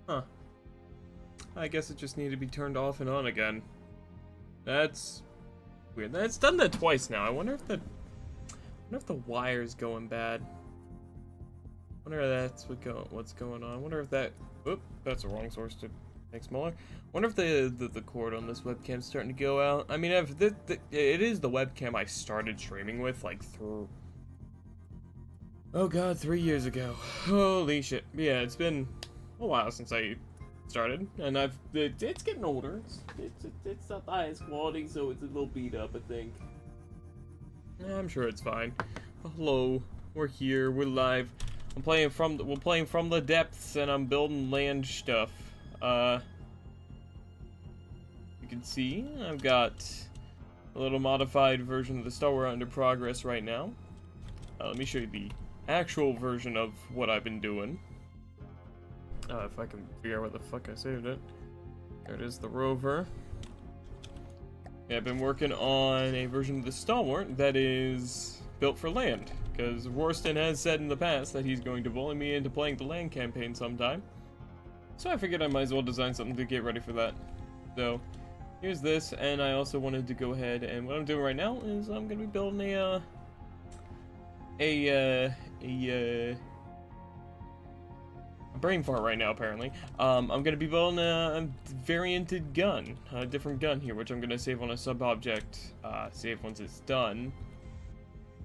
Huh. I guess it just needed to be turned off and on again. That's weird. It's done that twice now. I wonder if the wire's going bad. I wonder if that's what's going on. I wonder if that. Oop, that's the wrong source to make smaller. I wonder if the cord on this webcam's starting to go out. I mean, if it is the webcam I started streaming with like through. Oh god, 3 years ago. Holy shit. Yeah, it's been a while since I started, and it's getting older. It's not the highest quality, so it's a little beat up, I think. Yeah, I'm sure it's fine. Hello, we're here, we're live. We're playing from the depths, and I'm building land stuff. You can see I've got a little modified version of the Star Wars under progress right now. Let me show you the actual version of what I've been doing. If I can figure out where the fuck I saved it. There it is, the rover. Yeah, I've been working on a version of the Stalwart that is built for land, because Rorston has said in the past that he's going to bully me into playing the land campaign sometime. So I figured I might as well design something to get ready for that. So, here's this, and I also wanted to go ahead, and what I'm doing right now is I'm going to be building a brain fart right now, apparently. I'm gonna be building a varianted gun, a different gun here, which I'm gonna save on a sub-object, save once it's done.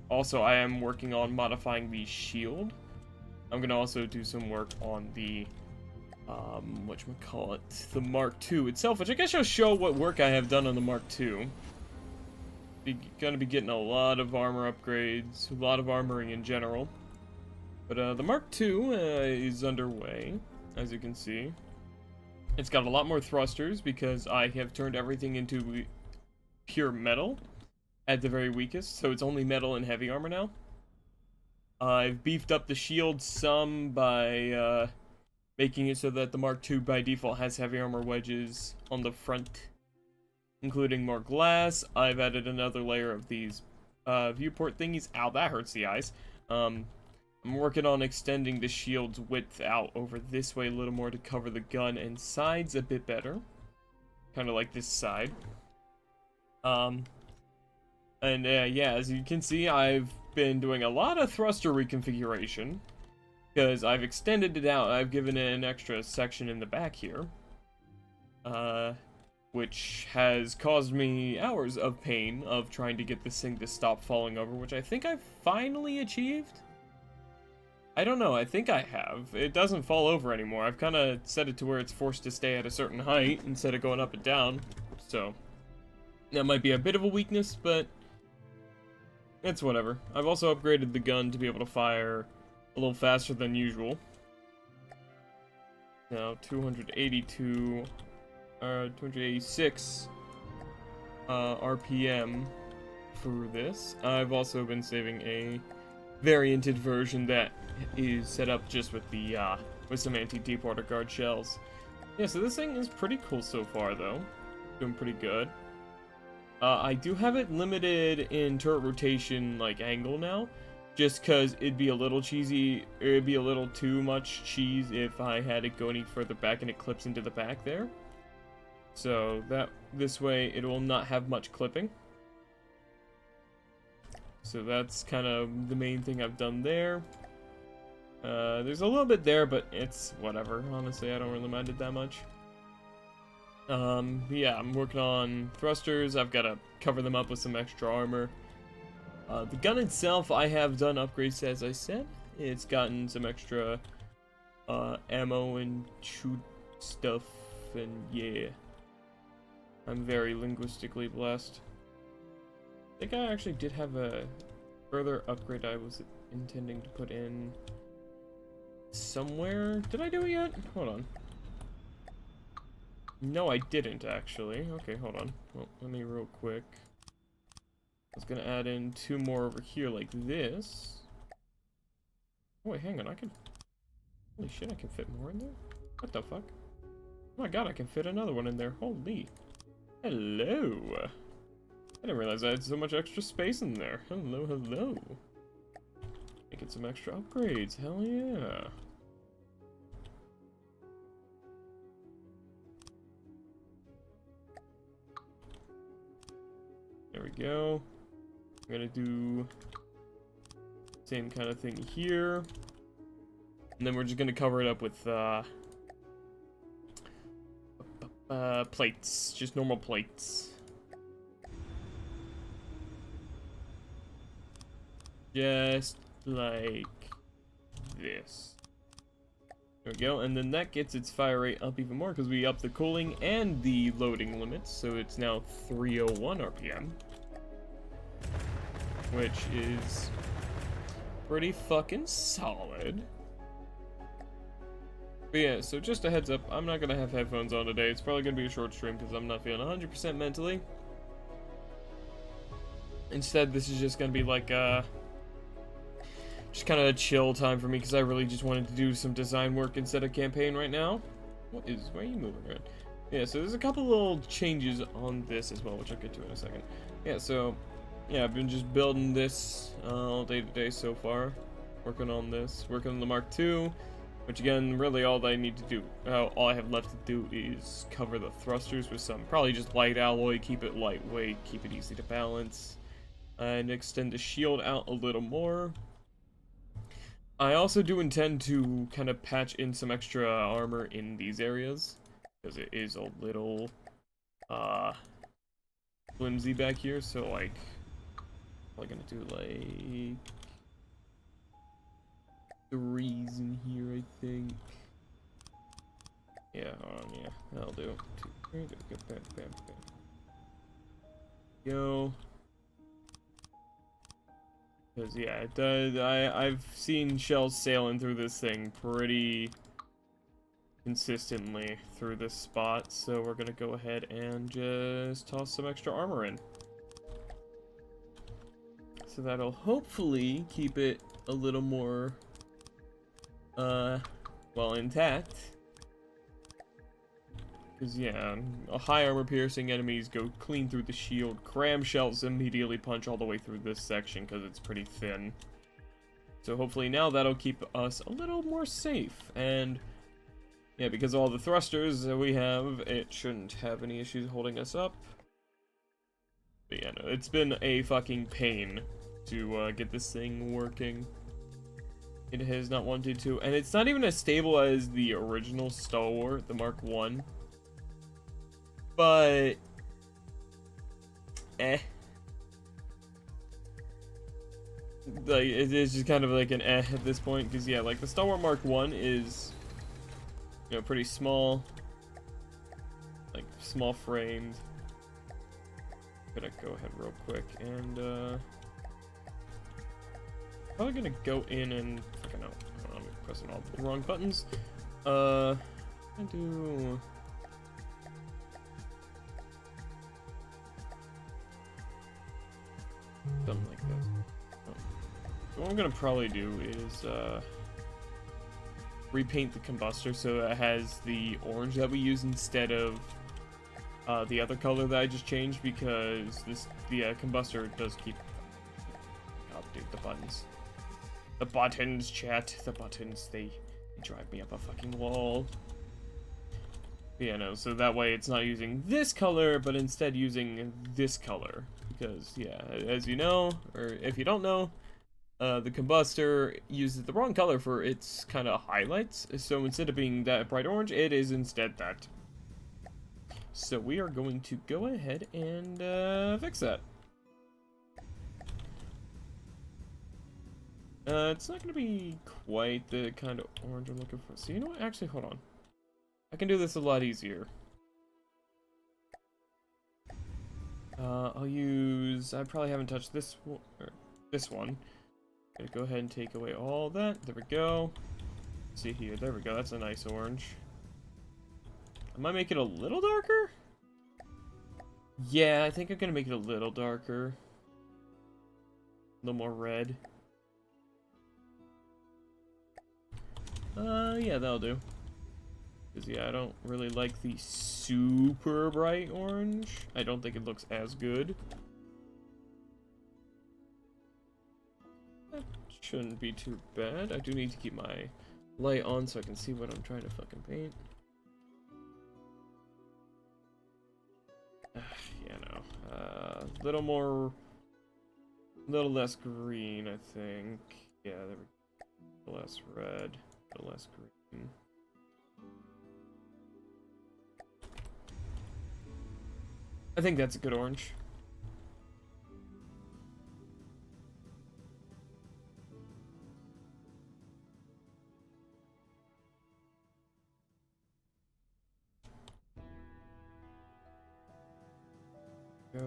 Also, I am working on modifying the shield. I'm gonna also do some work on the, whatchamacallit, the Mark II itself, which I guess will show what work I have done on the Mark II. Gonna be getting a lot of armor upgrades, a lot of armoring in general. But the Mark II is underway, as you can see. It's got a lot more thrusters because I have turned everything into pure metal at the very weakest, so it's only metal and heavy armor now. I've beefed up the shield some by making it so that the Mark II by default has heavy armor wedges on the front, including more glass. I've added another layer of these viewport thingies. Ow, that hurts the eyes. I'm working on extending the shield's width out over this way a little more to cover the gun and sides a bit better. Kind of like this side. Yeah, as you can see, I've been doing a lot of thruster reconfiguration, because I've extended it out. I've given it an extra section in the back here, which has caused me hours of pain of trying to get this thing to stop falling over, which I think I've finally achieved. I don't know, I think I have. It doesn't fall over anymore. I've kind of set it to where it's forced to stay at a certain height instead of going up and down. So, that might be a bit of a weakness, but it's whatever. I've also upgraded the gun to be able to fire a little faster than usual. Now, 286 RPM for this. I've also been saving a varianted version that is set up just with the with some anti-deep water guard shells. Yeah, so this thing is pretty cool so far, though. Doing pretty good. I do have it limited in turret rotation like angle now, just because it'd be a little cheesy. It'd be a little too much cheese if I had it go any further back and it clips into the back there. So that this way it will not have much clipping. So that's kind of the main thing I've done there. There's a little bit there, but it's whatever. Honestly, I don't really mind it that much. Yeah, I'm working on thrusters. I've got to cover them up with some extra armor. The gun itself, I have done upgrades, as I said. It's gotten some extra ammo and shoot stuff, and yeah. I'm very linguistically blessed. I think I actually did have a further upgrade I was intending to put in somewhere. Did I do it yet? Hold on. No, I didn't, actually. Okay, hold on. Well, let me real quick. I was gonna add in 2 more over here like this. Oh, wait, hang on. I can... Holy shit, I can fit more in there? What the fuck? Oh my god, I can fit another one in there. Holy. Hello. I didn't realize I had so much extra space in there. Hello, hello. Making some extra upgrades. Hell yeah. we go. I'm gonna do same kind of thing here. And then we're just gonna cover it up with plates, just normal plates. Just like this. There we go, and then that gets its fire rate up even more because we upped the cooling and the loading limits, so it's now 301 RPM. Which is pretty fucking solid. But yeah, so just a heads up, I'm not gonna have headphones on today. It's probably gonna be a short stream because I'm not feeling 100% mentally. Instead, this is just gonna be like just kind of a chill time for me because I really just wanted to do some design work instead of campaign right now. Why are you moving around? Yeah, so there's a couple little changes on this as well, which I'll get to in a second. Yeah, so yeah, I've been just building this all day today so far, working on this, working on the Mark II, which again, really all I need to do, all I have left to do is cover the thrusters with some probably just light alloy, keep it lightweight, keep it easy to balance, and extend the shield out a little more. I also do intend to kind of patch in some extra armor in these areas, because it is a little flimsy back here, so like I'm gonna do like 3s in here, I think. Yeah, hold on, yeah, that'll do. 2, 3, bam, bam, bam. Go. Because yeah, it does. I've seen shells sailing through this thing pretty consistently through this spot, so we're gonna go ahead and just toss some extra armor in. So that'll hopefully keep it a little more, well, intact. Because, yeah, high armor piercing enemies go clean through the shield. Cram shells immediately punch all the way through this section because it's pretty thin. So hopefully now that'll keep us a little more safe. And, yeah, because of all the thrusters that we have, it shouldn't have any issues holding us up. But yeah, no, it's been a fucking pain to get this thing working. It has not wanted to. And it's not even as stable as the original Stalwart, the Mark I. But like it is just kind of like an at this point, because yeah, like the Stalwart Mark I is, you know, pretty small, like small framed. Gonna go ahead real quick and probably gonna go in and fucking no, I'm pressing all the wrong buttons. I do. Something like this. So what I'm gonna probably do is repaint the combustor so it has the orange that we use instead of the other color that I just changed, because the combustor does keep. Oh, dude, the buttons. The buttons, chat. The buttons, they drive me up a fucking wall. Yeah, no, so that way it's not using this color, but instead using this color. Because, yeah, as you know, or if you don't know, the combustor uses the wrong color for its kind of highlights. So instead of being that bright orange, it is instead that. So we are going to go ahead and fix that. It's not going to be quite the kind of orange I'm looking for. So you know what? Actually, hold on. I can do this a lot easier. I'll use. I probably haven't touched this one. This one. Gonna go ahead and take away all that. There we go. See here. There we go. That's a nice orange. I might make it a little darker. Yeah, I think I'm gonna make it a little darker. A little more red. Yeah, that'll do. Because, yeah, I don't really like the super bright orange. I don't think it looks as good. That shouldn't be too bad. I do need to keep my light on so I can see what I'm trying to fucking paint. Yeah, no. a little more, a little less green, I think. Yeah, there we go. A little less red, a little less green. I think that's a good orange.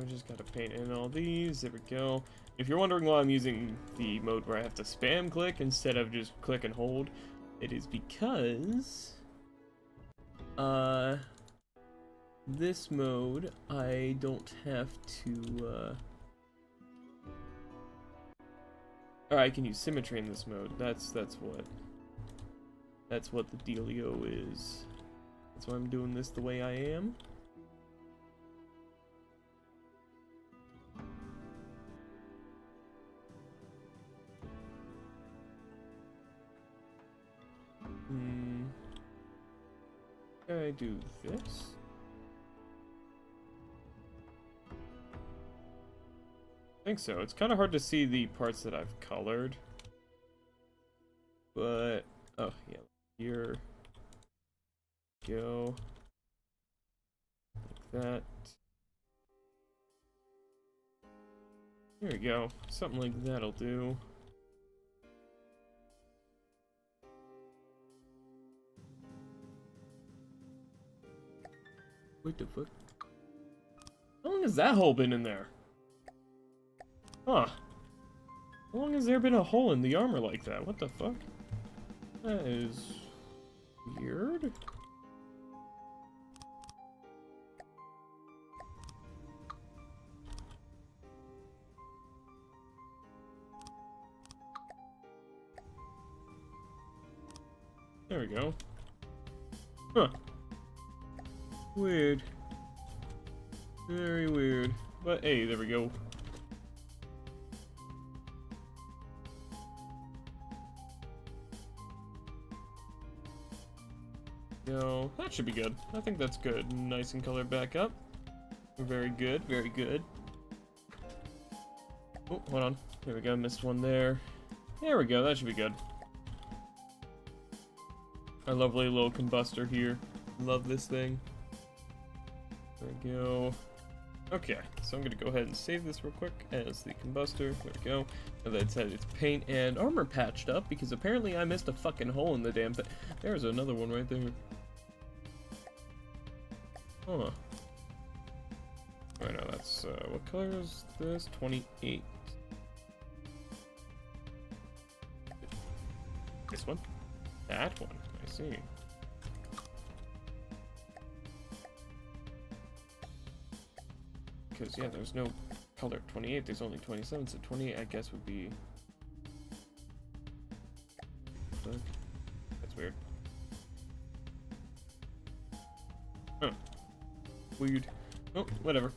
Just gotta paint in all these. There we go. If you're wondering why I'm using the mode where I have to spam click instead of just click and hold, it is because this mode I don't have to or I can use symmetry in this mode. That's what the dealio is. That's why I'm doing this the way I am. Can I do this? I think so. It's kind of hard to see the parts that I've colored. But, oh, yeah. Here. Go. Like that. There we go. Something like that'll do. What the fuck? How long has that hole been in there? Huh. How long has there been a hole in the armor like that? What the fuck? That is weird. There we go. Huh. Weird. Very weird. But hey, there we go. No, that should be good. I think that's good. Nice and colored back up. Very good, very good. Oh, hold on. There we go, missed one there. There we go, that should be good. Our lovely little combustor here. Love this thing. There we go. Okay, so I'm gonna go ahead and save this real quick as the combustor. There we go. As I said, it's paint and armor patched up because apparently I missed a fucking hole in the damn thing. There's another one right there. Huh. Oh no, that's what color is this? 28. This one? That one. I see. Because, yeah, there's no color 28, there's only 27, so 28, I guess, would be... That's weird. Huh. Weird. Oh, whatever.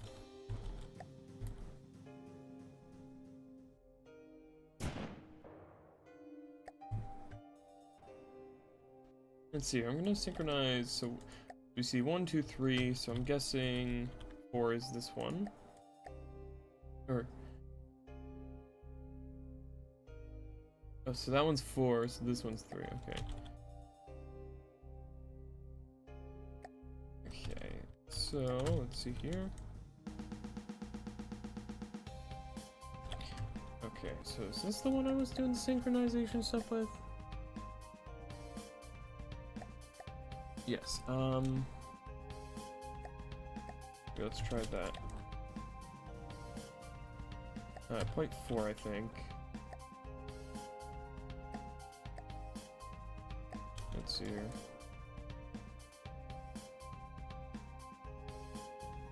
Let's see, I'm gonna synchronize, so we see 1, 2, 3, so I'm guessing 4 is this one. Or... Oh, so that one's 4, so this one's 3, okay. Okay, so, let's see here. Okay, so is this the one I was doing the synchronization stuff with? Yes, let's try that. 0.4, I think. Let's see here.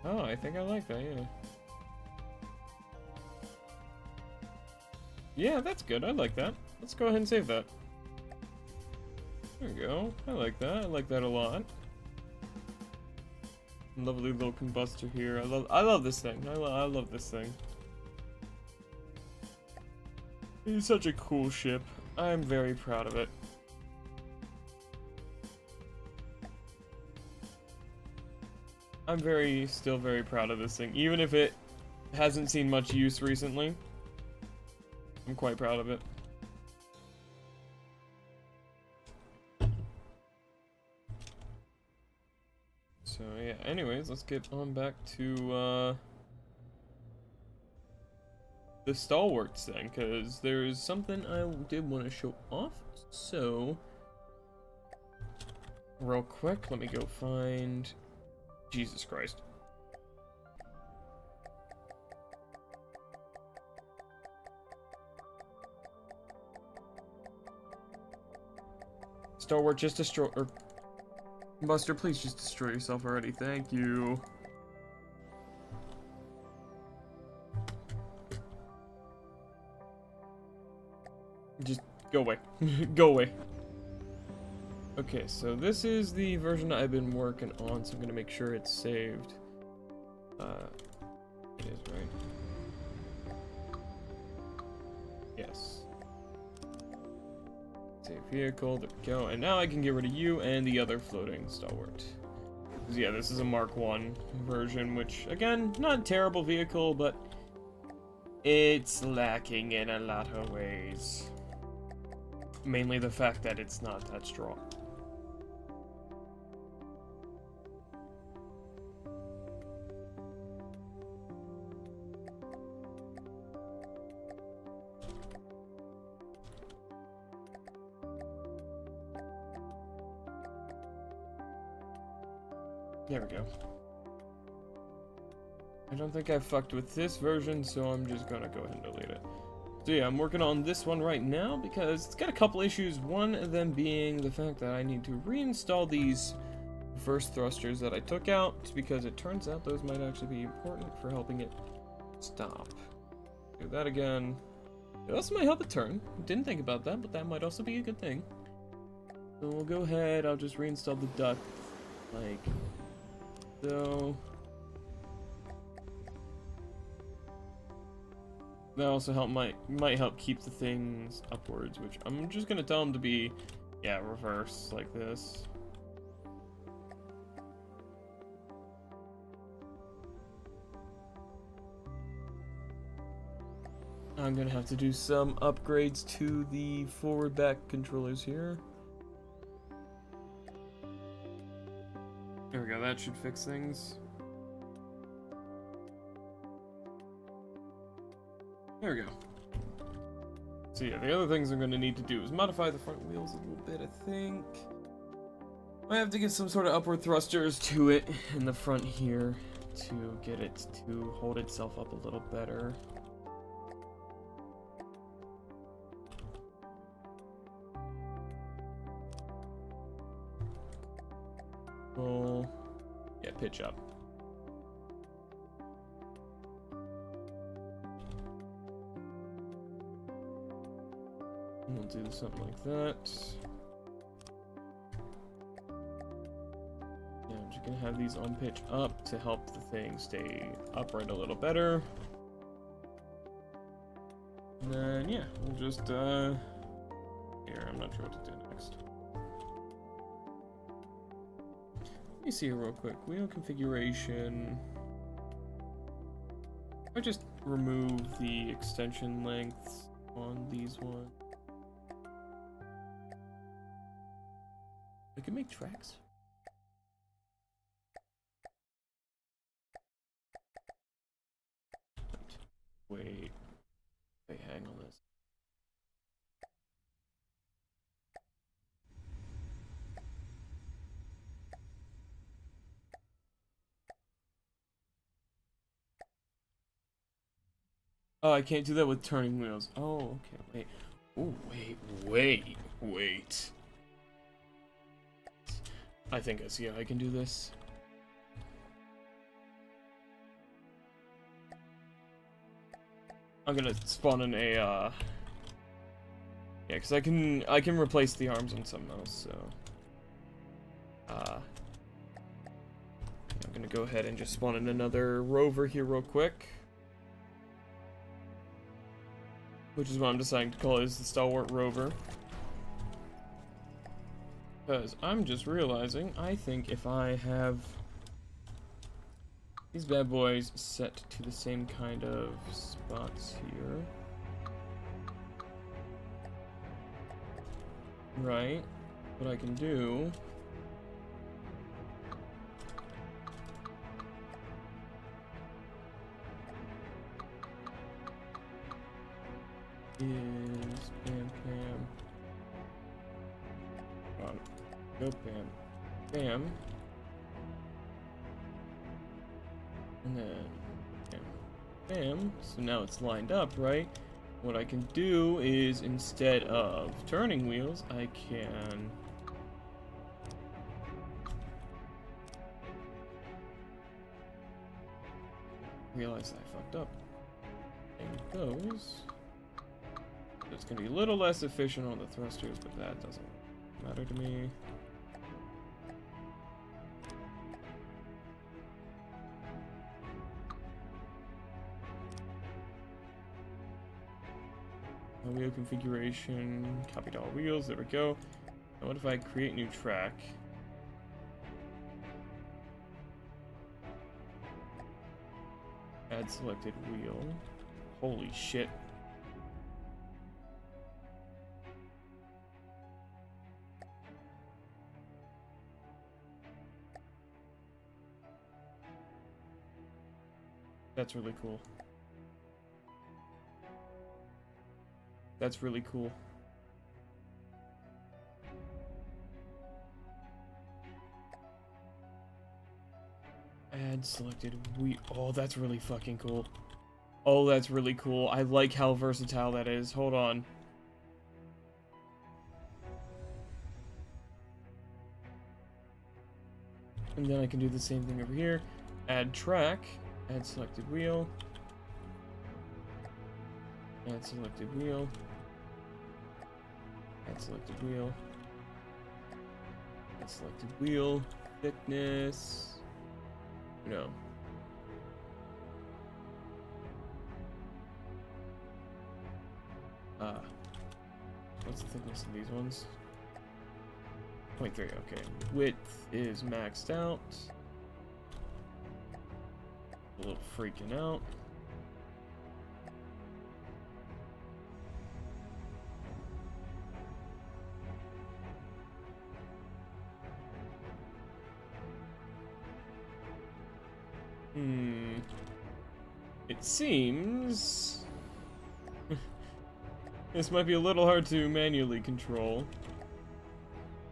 Oh, I think I like that, yeah. Yeah, that's good, I like that. Let's go ahead and save that. There we go. I like that. I like that a lot. Lovely little combustor here. I love this thing. I love this thing. It's such a cool ship. I'm very proud of it. I'm still very proud of this thing. Even if it hasn't seen much use recently. I'm quite proud of it. So yeah, anyways, let's get on back to the stalwarts then, because there's something I did want to show off. So real quick, let me go find Jesus Christ. Stalwart, just destroy, or Buster, please just destroy yourself already. Thank you. Just go away. Go away. Okay, so this is the version I've been working on, so I'm gonna make sure it's saved. It is, right? Yes. Save vehicle, there we go. And now I can get rid of you and the other floating stalwart. Because yeah, this is a Mark 1 version, which, again, not a terrible vehicle, but it's lacking in a lot of ways. Mainly the fact that it's not that strong. There we go. I don't think I fucked with this version, so I'm just gonna go ahead and delete it. So yeah, I'm working on this one right now because it's got a couple issues. One of them being the fact that I need to reinstall these first thrusters that I took out, because it turns out those might actually be important for helping it stop. Do that again. It also might help it turn. Didn't think about that, but that might also be a good thing. So we'll go ahead, I'll just reinstall the duct, like so. That also might help keep the things upwards, which I'm just gonna tell them to be, yeah, reverse like this. I'm gonna have to do some upgrades to the forward back controllers here. There we go, that should fix things. There we go. So yeah, the other things I'm going to need to do is modify the front wheels a little bit, I think. I have to get some sort of upward thrusters to it in the front here to get it to hold itself up a little better. Well, yeah, pitch up. We'll do something like that. Yeah, I'm just gonna have these on pitch up to help the thing stay upright a little better. And then, yeah, we'll just, here, I'm not sure what to do next. Let me see here real quick. Wheel configuration. I just remove the extension lengths on these ones. I can make tracks. Wait, hang on this. Oh, I can't do that with turning wheels. Oh, okay, wait. Oh, wait. I think I see how I can do this. I'm gonna spawn in a, yeah, because I can replace the arms on something else, so. I'm gonna go ahead and just spawn in another rover here real quick. Which is what I'm deciding to call it, is the Stalwart Rover. Because I'm just realizing, I think if I have These bad boys set to the same kind of spots here. Right. What I can do is bam bam. Come on. Go bam. Bam. And then bam. Bam. So now it's lined up, right? What I can do is, instead of turning wheels, I can realize I fucked up. And those. It's gonna be a little less efficient on the thrusters, but that doesn't matter to me. Wheel configuration, copied all wheels, there we go. Now what if I create new track? Add selected wheel. Holy shit. That's really cool. That's really cool. Add selected wheel. Oh, that's really fucking cool. Oh, that's really cool. I like how versatile that is. Hold on. And then I can do the same thing over here. Add track. Add selected wheel. Add selected wheel. Add selected wheel. Add selected wheel. Thickness. No. What's the thickness of these ones? 0.3, okay. Width is maxed out. A little freaking out. It seems this might be a little hard to manually control,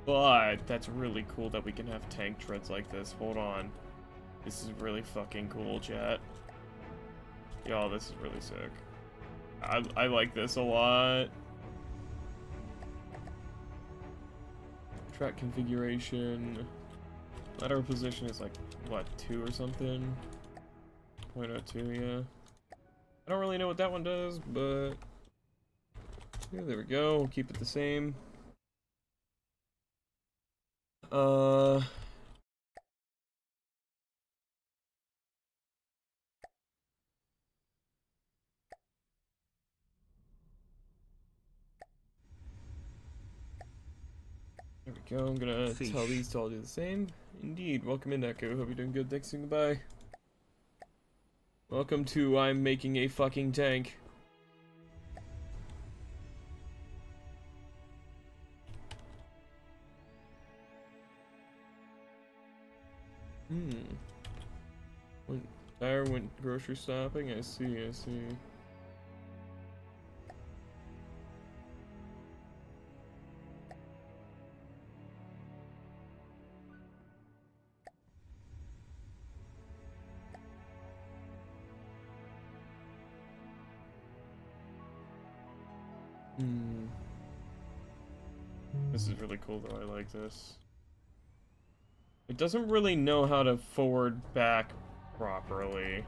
but that's really cool that we can have tank treads like this. Hold on. This is really fucking cool, chat. Yo, this is really sick. I like this a lot. Track configuration. Lateral position is like, what, 2 or something? 0.02, yeah. I don't really know what that one does, but yeah, there we go. We'll keep it the same. There we go. I'm gonna tell these to all do the same. Indeed. Welcome in, Echo. Hope you're doing good. Thanks and goodbye. Welcome to I'm making a fucking tank. Tire went grocery shopping. I see, I see. This is really cool though, I like this. It doesn't really know how to forward back properly.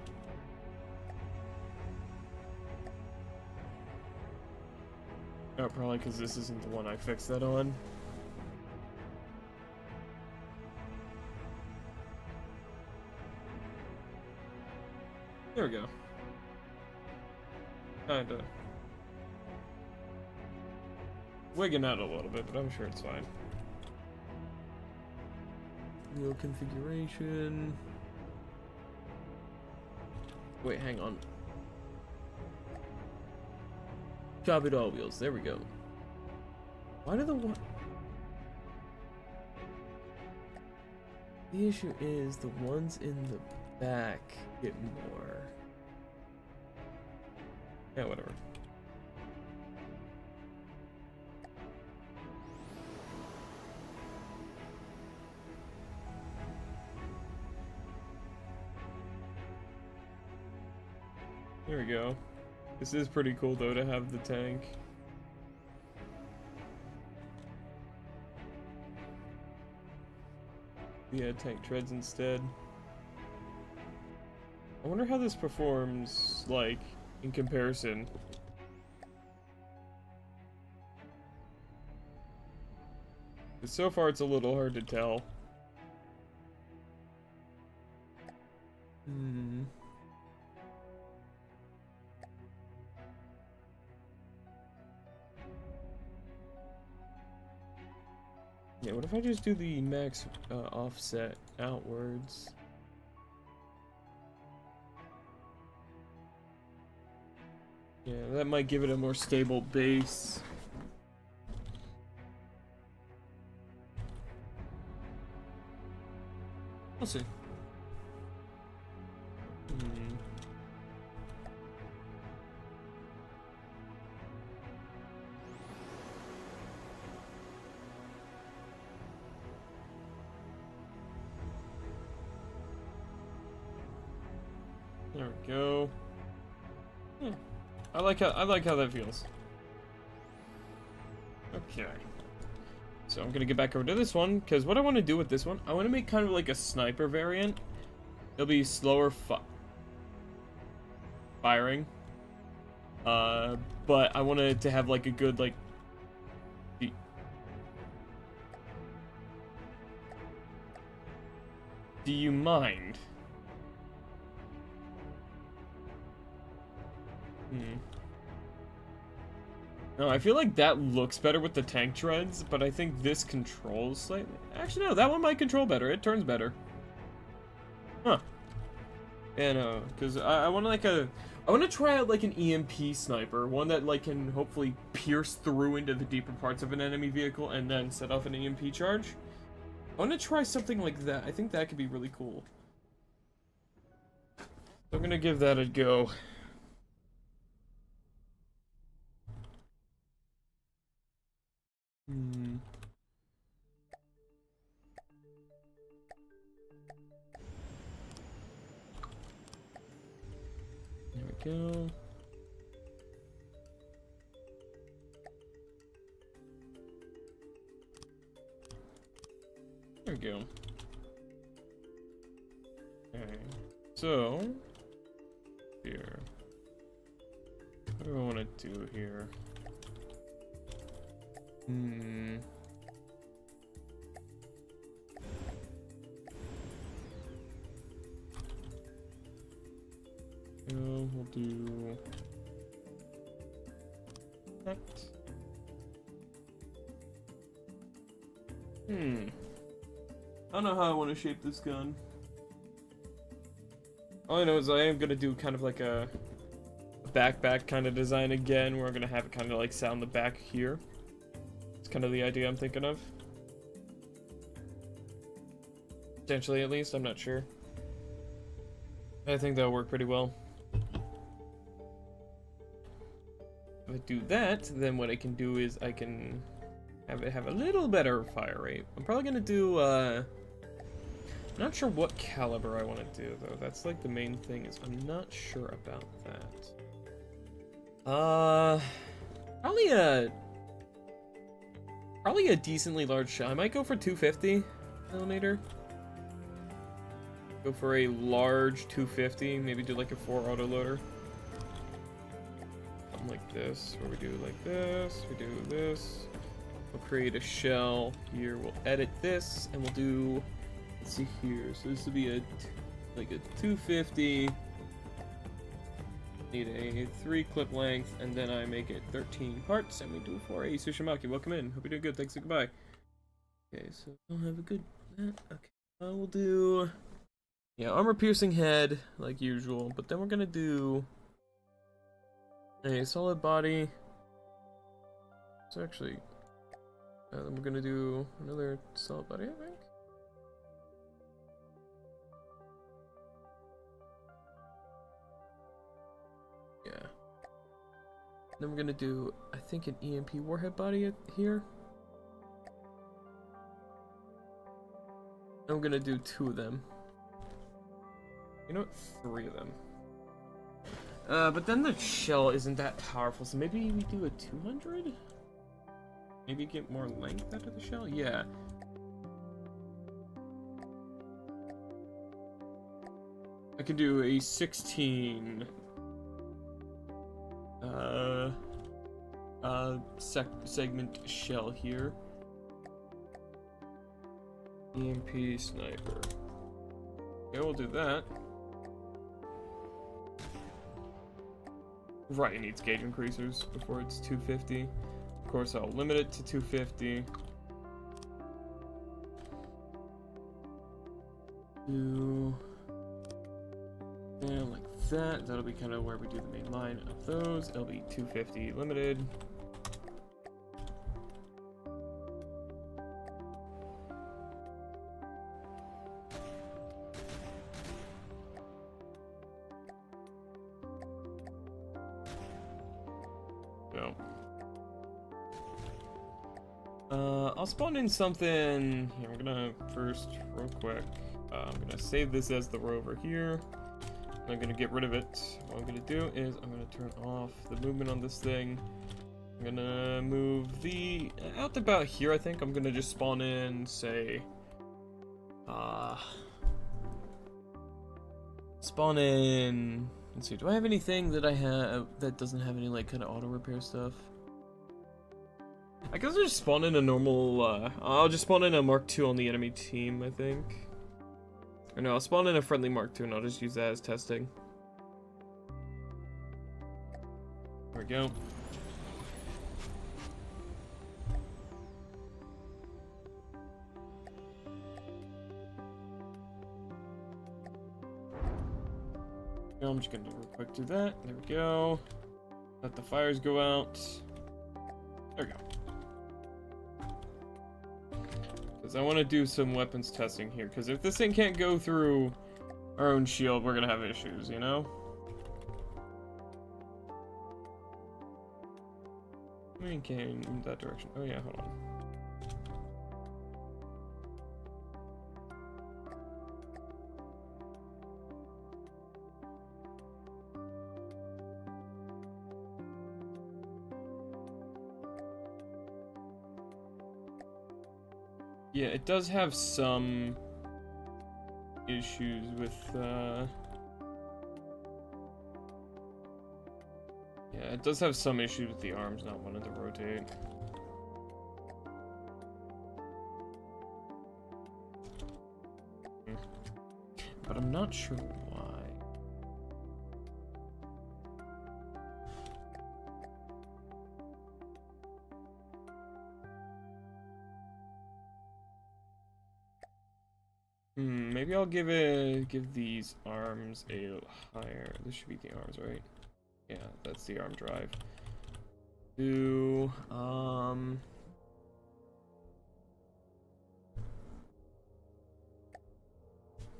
Oh, probably because this isn't the one I fixed that on. There we go. Kinda. Wigging out a little bit, but I'm sure it's fine. Wheel configuration. Wait, hang on. Chop it all wheels. There we go. Why do the one? The issue is the ones in the back get more. Yeah, whatever. There we go. This is pretty cool though to have the tank. Yeah, tank treads instead. I wonder how this performs, like, in comparison. So far it's a little hard to tell. Yeah, what if I just do the max offset outwards? Yeah, that might give it a more stable base. We'll see. There we go. Yeah. I like how that feels. Okay. So I'm gonna get back over to this one, because what I want to do with this one, I want to make kind of like a sniper variant. It'll be slower firing. But I wanted to have like a good like. Do you mind? No, I feel like that looks better with the tank treads, but I think this controls slightly. Actually, no, that one might control better. It turns better. Huh. Yeah, no, because I want like I want to try out like an EMP sniper, one that like can hopefully pierce through into the deeper parts of an enemy vehicle and then set off an EMP charge. I want to try something like that. I think that could be really cool. So I'm gonna give that a go. There we go. There we go. Okay. So here. What do I want to do here? We'll do that. I don't know how I want to shape this gun. All I know is I am gonna do kind of like a backpack kind of design again, where I'm gonna have it kind of like sound the back here. It's kind of the idea I'm thinking of. Potentially, at least. I'm not sure. I think that'll work pretty well. If I do that, then what I can do is I can have it have a little better fire rate. I'm probably gonna do I'm not sure what caliber I want to do though. That's like the main thing, is I'm not sure about that. Probably a decently large shot. I might go for 250 millimeter. Go for a large 250. Maybe do like a 4 autoloader. Something like this, where we do like this. We do this. We'll create a shell here. We'll edit this, and we'll do. Let's see here. So this will be like a 250. Need a 3 clip length, and then I make it 13 parts, and we do for a Tsushimaki. Welcome in. Hope you're doing good. Thanks and goodbye. Okay, so I'll have a good. Okay, we'll do Yeah, armor-piercing head, like usual. But then we're gonna do a solid body. So actually, then we're gonna do another solid body, I think. Yeah. Then we're gonna do, I think, an EMP warhead body here. And we're gonna do 2 of them. You know what? 3 of them. But then the shell isn't that powerful, so maybe we do a 200? Maybe get more length out of the shell? Yeah. I can do a 16 segment shell here. EMP sniper. Okay, we'll do that. Right, it needs gauge increasers before it's 250. Of course, I'll limit it to 250. And like that. That'll be kind of where we do the main line of those. It'll be 250 limited. So, I'll spawn in something here. I'm gonna first, real quick, I'm gonna save this as the rover here. I'm gonna get rid of it. What I'm gonna do is I'm gonna turn off the movement on this thing. I'm gonna move the out about here. I think I'm gonna just spawn in, say, spawn in. Let's see. Do I have anything that I have that doesn't have any like kind of auto repair stuff? I guess I'll just spawn in a normal. I'll just spawn in a Mark II on the enemy team. I think. Or no, I'll spawn in a friendly Mark II and I'll just use that as testing. There we go. I'm just gonna real quick do that. There we go. Let the fires go out. There we go. Because I want to do some weapons testing here. Because if this thing can't go through our own shield, we're gonna have issues, you know? I mean, can't in that direction. Oh yeah, hold on. Yeah, it does have some issues with, yeah, it does have some issues with the arms not wanting to rotate. But I'm not sure why. Maybe I'll give these arms a higher. This should be the arms, right? Yeah, that's the arm drive. Do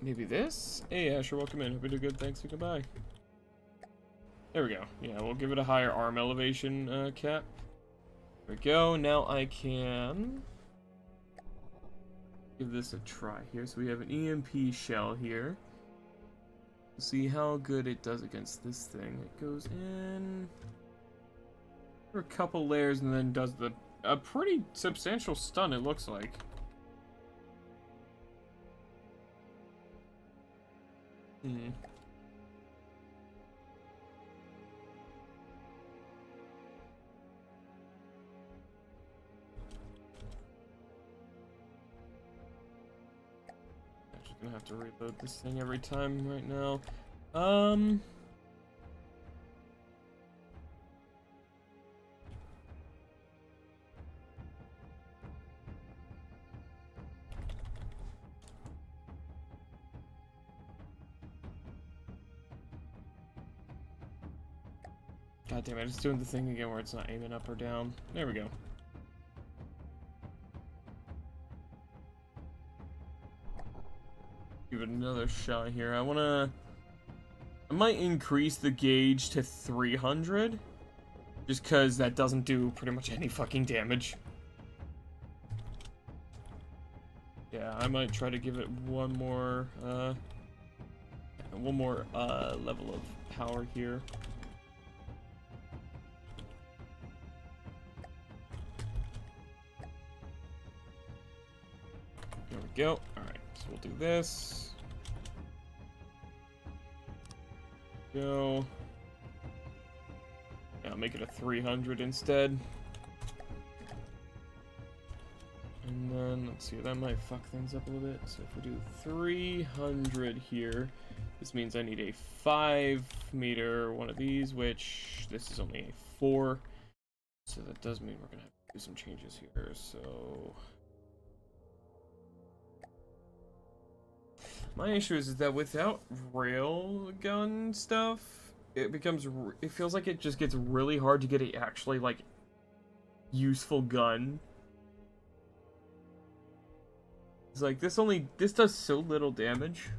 maybe this? Hey Asher, welcome in. Hope you do good. Thanks and goodbye. There we go. Yeah, we'll give it a higher arm elevation cap. There we go. Now I can give this a try here. So we have an EMP shell here. We'll see how good it does against this thing. It goes in for a couple layers and then does a pretty substantial stun, it looks like. Gonna have to reload this thing every time right now. God damn it, it's doing the thing again where it's not aiming up or down. There we go. Give it another shot here. I might increase the gauge to 300. Just because that doesn't do pretty much any fucking damage. Yeah, I might try to give it one more level of power here. There we go. Alright, so we'll do this. Go. Yeah, I'll make it a 300 instead. And then, let's see, that might fuck things up a little bit. So if we do 300 here, this means I need a 5 meter one of these, which this is only a 4. So that does mean we're gonna have to do some changes here, so... My issue is that without railgun stuff, it feels like it just gets really hard to get a actually, like, useful gun. It's like, this does so little damage.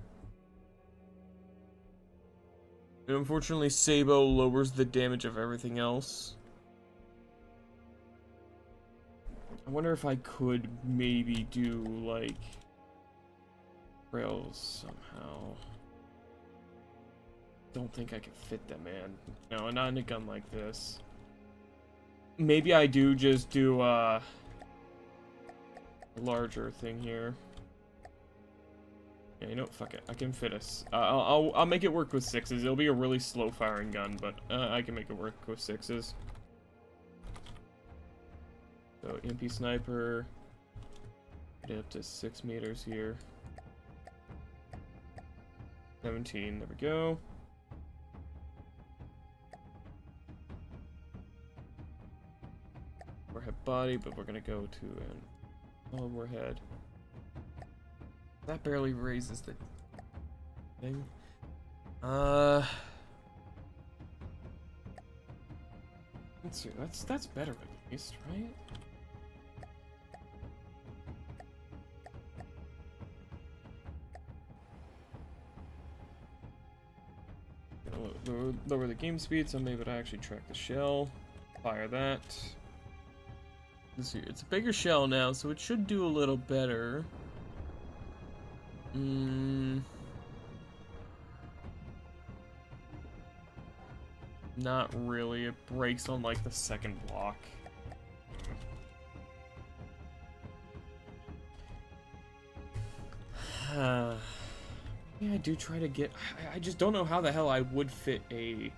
And unfortunately, Sabo lowers the damage of everything else. I wonder if I could maybe do, like, rails somehow. Don't think I can fit them in. No, not in a gun like this. Maybe I do just do a larger thing here. Yeah, you know what? Fuck it. I can fit us. I'll make it work with 6s. It'll be a really slow firing gun, but I can make it work with 6s. So EMP sniper. Get it up to 6 meters here. 17. There we go. Warhead body, but we're gonna go to an overhead. That barely raises the thing. Let's see. That's better at least, right? Lower the game speed, so I'm able to actually track the shell. Fire that. Let's see. It's a bigger shell now, so it should do a little better. Not really. It breaks on like the second block. Yeah, I do try to get... I just don't know how the hell I would fit a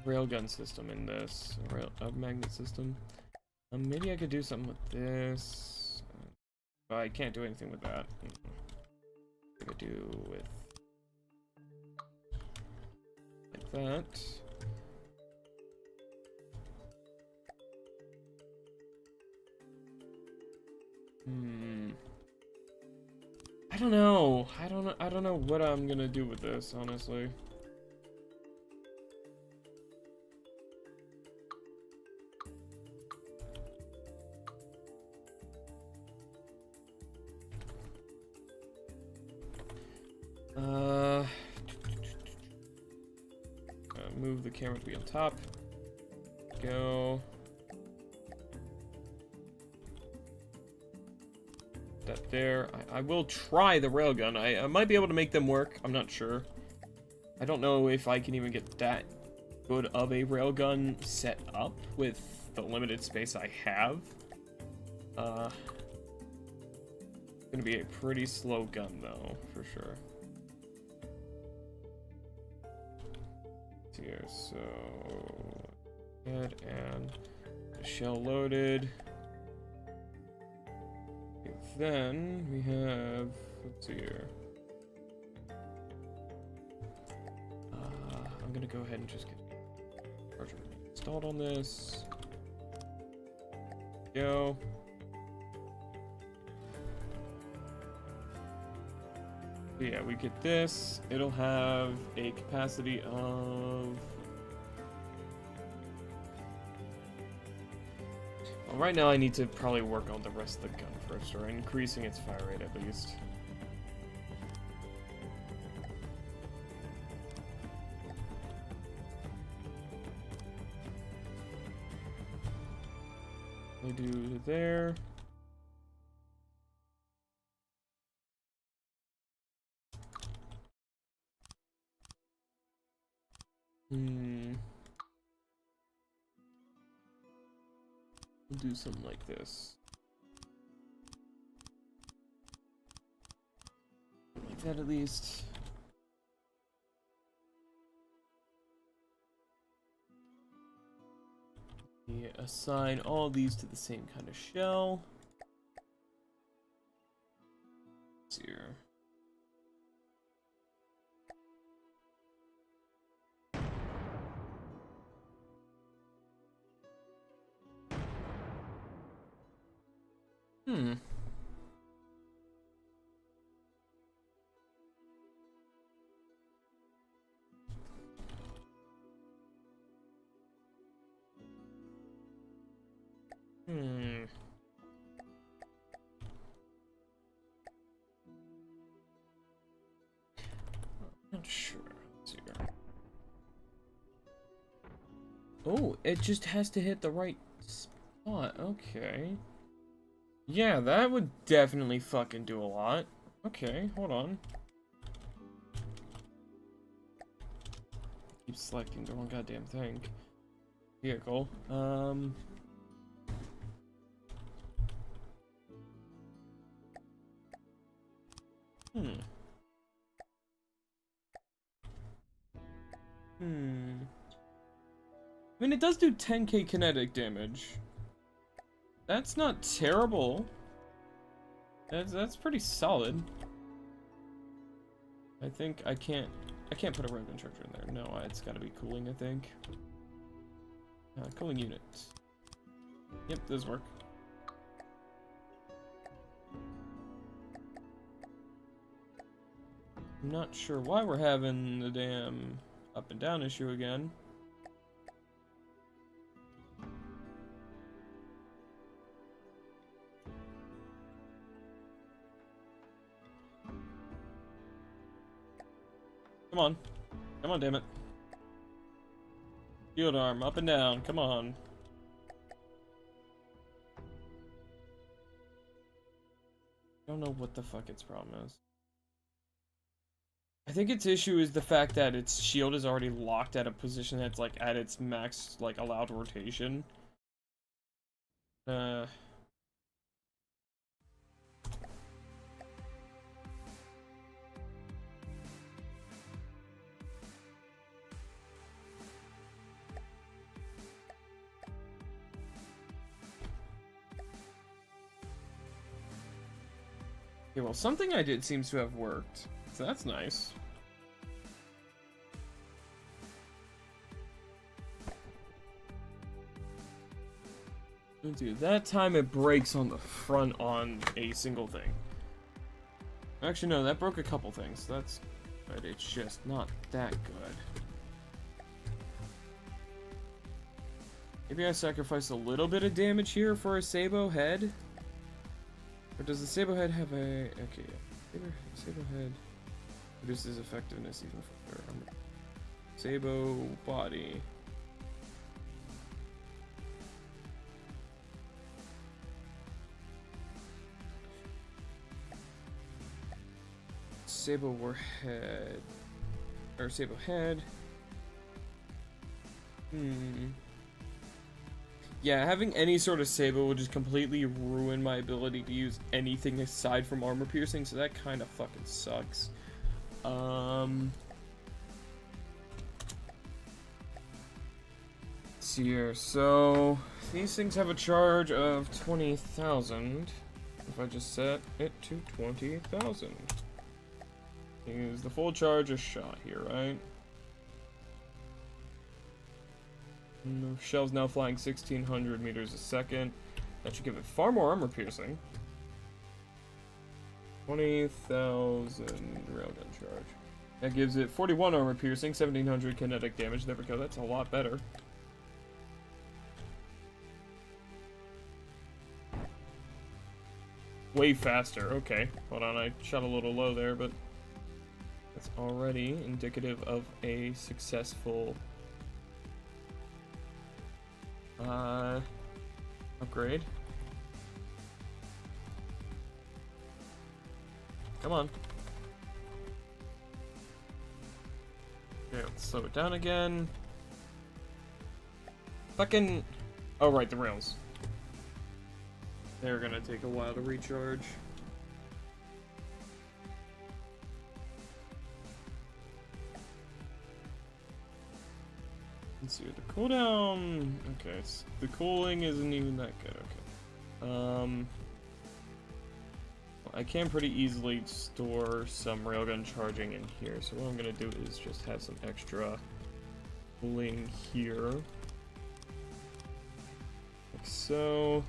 railgun system in this. A magnet system. Maybe I could do something with this. But I can't do anything with that. I could do with... like that. I don't know. I don't know what I'm gonna do with this, honestly. Move the camera to be on top. Go. That there. I will try the railgun. I might be able to make them work. I'm not sure. I don't know if I can even get that good of a railgun set up with the limited space I have. It's gonna be a pretty slow gun though, for sure. Here, so head and the shell loaded. Okay, then we have, let's see here. I'm gonna go ahead and just get charger installed on this. Go. Yeah, we get this. It'll have a capacity of Right now I need to probably work on the rest of the gun first, or increasing its fire rate at least. We do there. We'll do something like this. Like that at least. We assign all these to the same kind of shell. Let's see here. Hmm. Not sure. Let's see here. Oh, it just has to hit the right spot. Okay. Yeah, that would definitely fucking do a lot. Okay, hold on. Keep selecting the wrong goddamn thing. Vehicle. I mean, it does do 10k kinetic damage. That's not terrible. That's pretty solid. I think I can't put a railgun charger in there. No, it's gotta be cooling, I think. Cooling units. Yep, those work. I'm not sure why we're having the damn up and down issue again. Come on. Come on, damn it. Shield arm, up and down, come on. I don't know what the fuck its problem is. I think its issue is the fact that its shield is already locked at a position that's like at its max like allowed rotation. Okay, well, something I did seems to have worked, so that's nice. Dude, that time it breaks on the front on a single thing. Actually, no, that broke a couple things. That's, but it's just not that good. Maybe I sacrificed a little bit of damage here for a Sabo head. Or does the Sabo head have a... Okay, yeah. Sabo head reduces effectiveness even further. Sabo body. Sabo warhead. Or Sabo head. Yeah, having any sort of Sabo would just completely ruin my ability to use anything aside from armor piercing, so that kind of fucking sucks. Let's see here. So these things have a charge of 20,000. If I just set it to 20,000. Use the full charge of shot here, right? Shell's now flying 1,600 meters a second. That should give it far more armor piercing. 20,000 railgun charge. That gives it 41 armor piercing, 1,700 kinetic damage. There we go, that's a lot better. Way faster. Okay, hold on, I shot a little low there, but that's already indicative of a successful upgrade. Come on. Okay, let's slow it down again. Fucking... Oh, right, the rails. They're gonna take a while to recharge. Let's see, the cooldown... Okay, the cooling isn't even that good, okay. I can pretty easily store some railgun charging in here, so what I'm gonna do is just have some extra cooling here. Like so.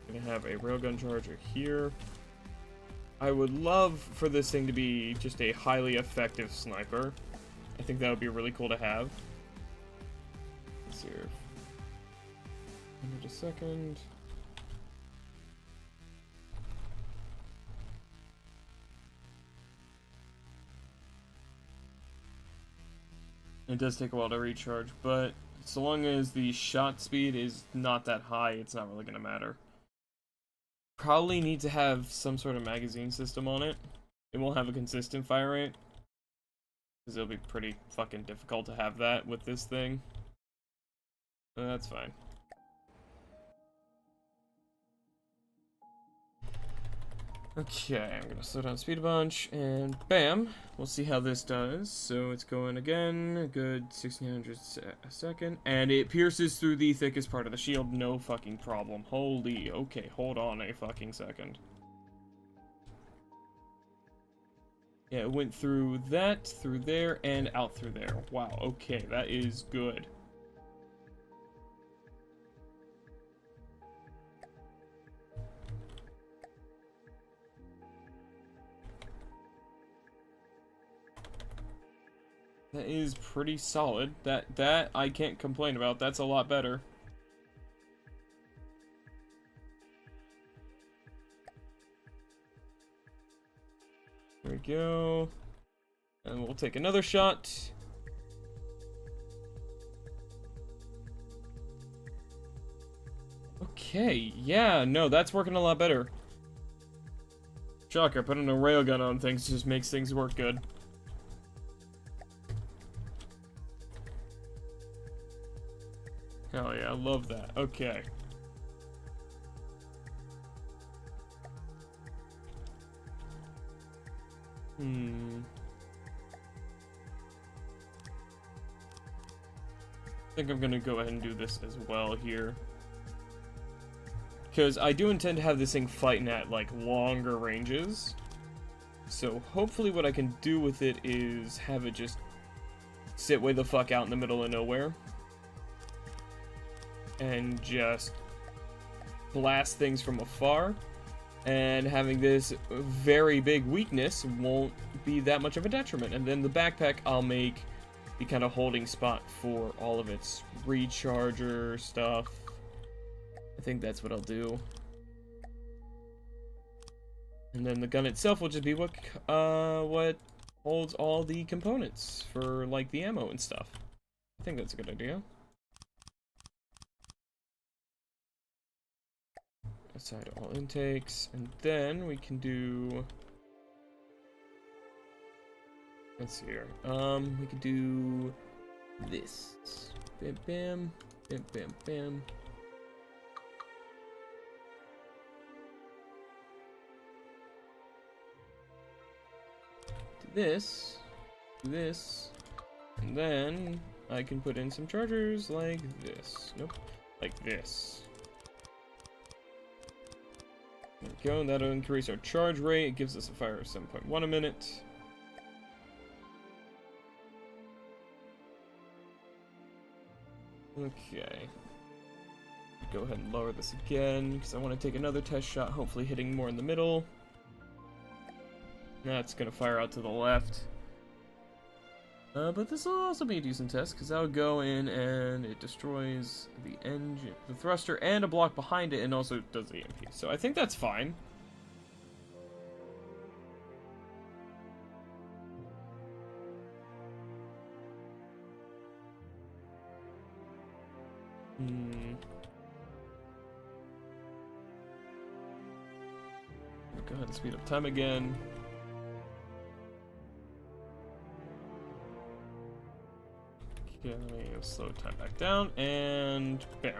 I'm gonna have a railgun charger here. I would love for this thing to be just a highly effective sniper. I think that would be really cool to have. Let's see here. Wait a second. It does take a while to recharge, but so long as the shot speed is not that high, it's not really gonna matter. Probably need to have some sort of magazine system on it. It won't have a consistent fire rate, because it'll be pretty fucking difficult to have that with this thing. That's fine. Okay, I'm gonna slow down speed a bunch, and bam, we'll see how this does. So it's going again, a good 1600 a second, and it pierces through the thickest part of the shield, no fucking problem. Holy, okay, hold on a fucking second. Yeah, it went through that, through there, and out through there. Wow, okay, that is good. That is pretty solid. That I can't complain about. That's a lot better. There we go. And we'll take another shot. Okay, yeah, no, that's working a lot better. Shocker, putting a railgun on things just makes things work good. Oh yeah, I love that. Okay. I think I'm gonna go ahead and do this as well here. Because I do intend to have this thing fighting at, like, longer ranges. So hopefully what I can do with it is have it just sit way the fuck out in the middle of nowhere. And just blast things from afar. And having this very big weakness won't be that much of a detriment. And then the backpack I'll make the kind of holding spot for all of its recharger stuff. I think that's what I'll do. And then the gun itself will just be what holds all the components for, like, the ammo and stuff. I think that's a good idea. Aside all intakes, and then we can do... Let's see here. We can do this. Bam, bam, bam, bam, bam. Do this, and then I can put in some chargers like this. Nope, like this. There we go, and that'll increase our charge rate. It gives us a fire of 7.1 a minute. Okay. Go ahead and lower this again, because I want to take another test shot, hopefully hitting more in the middle. That's going to fire out to the left. But this will also be a decent test, because that'll go in and it destroys the engine, the thruster, and a block behind it, and also does the EMP. So I think that's fine. Hmm. Go ahead and speed up time again. Okay, let me slow time back down, and bam.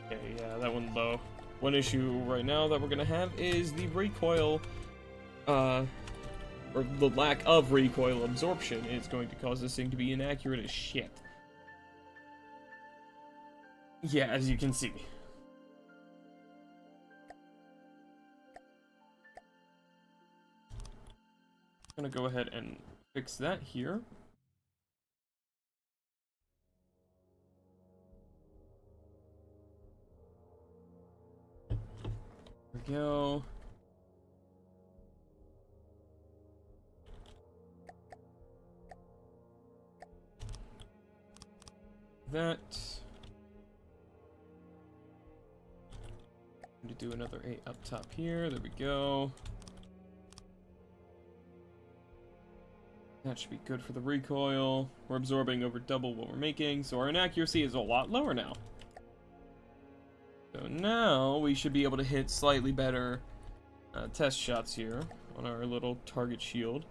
Okay, yeah, that one low. One issue right now that we're gonna have is the recoil, or the lack of recoil absorption is going to cause this thing to be inaccurate as shit. Yeah, as you can see. I'm gonna go ahead and fix that here. There we go. That. I'm gonna do another 8 up top here. There we go. That should be good for the recoil. We're absorbing over double what we're making, so our inaccuracy is a lot lower now. So now we should be able to hit slightly better test shots here on our little target shield.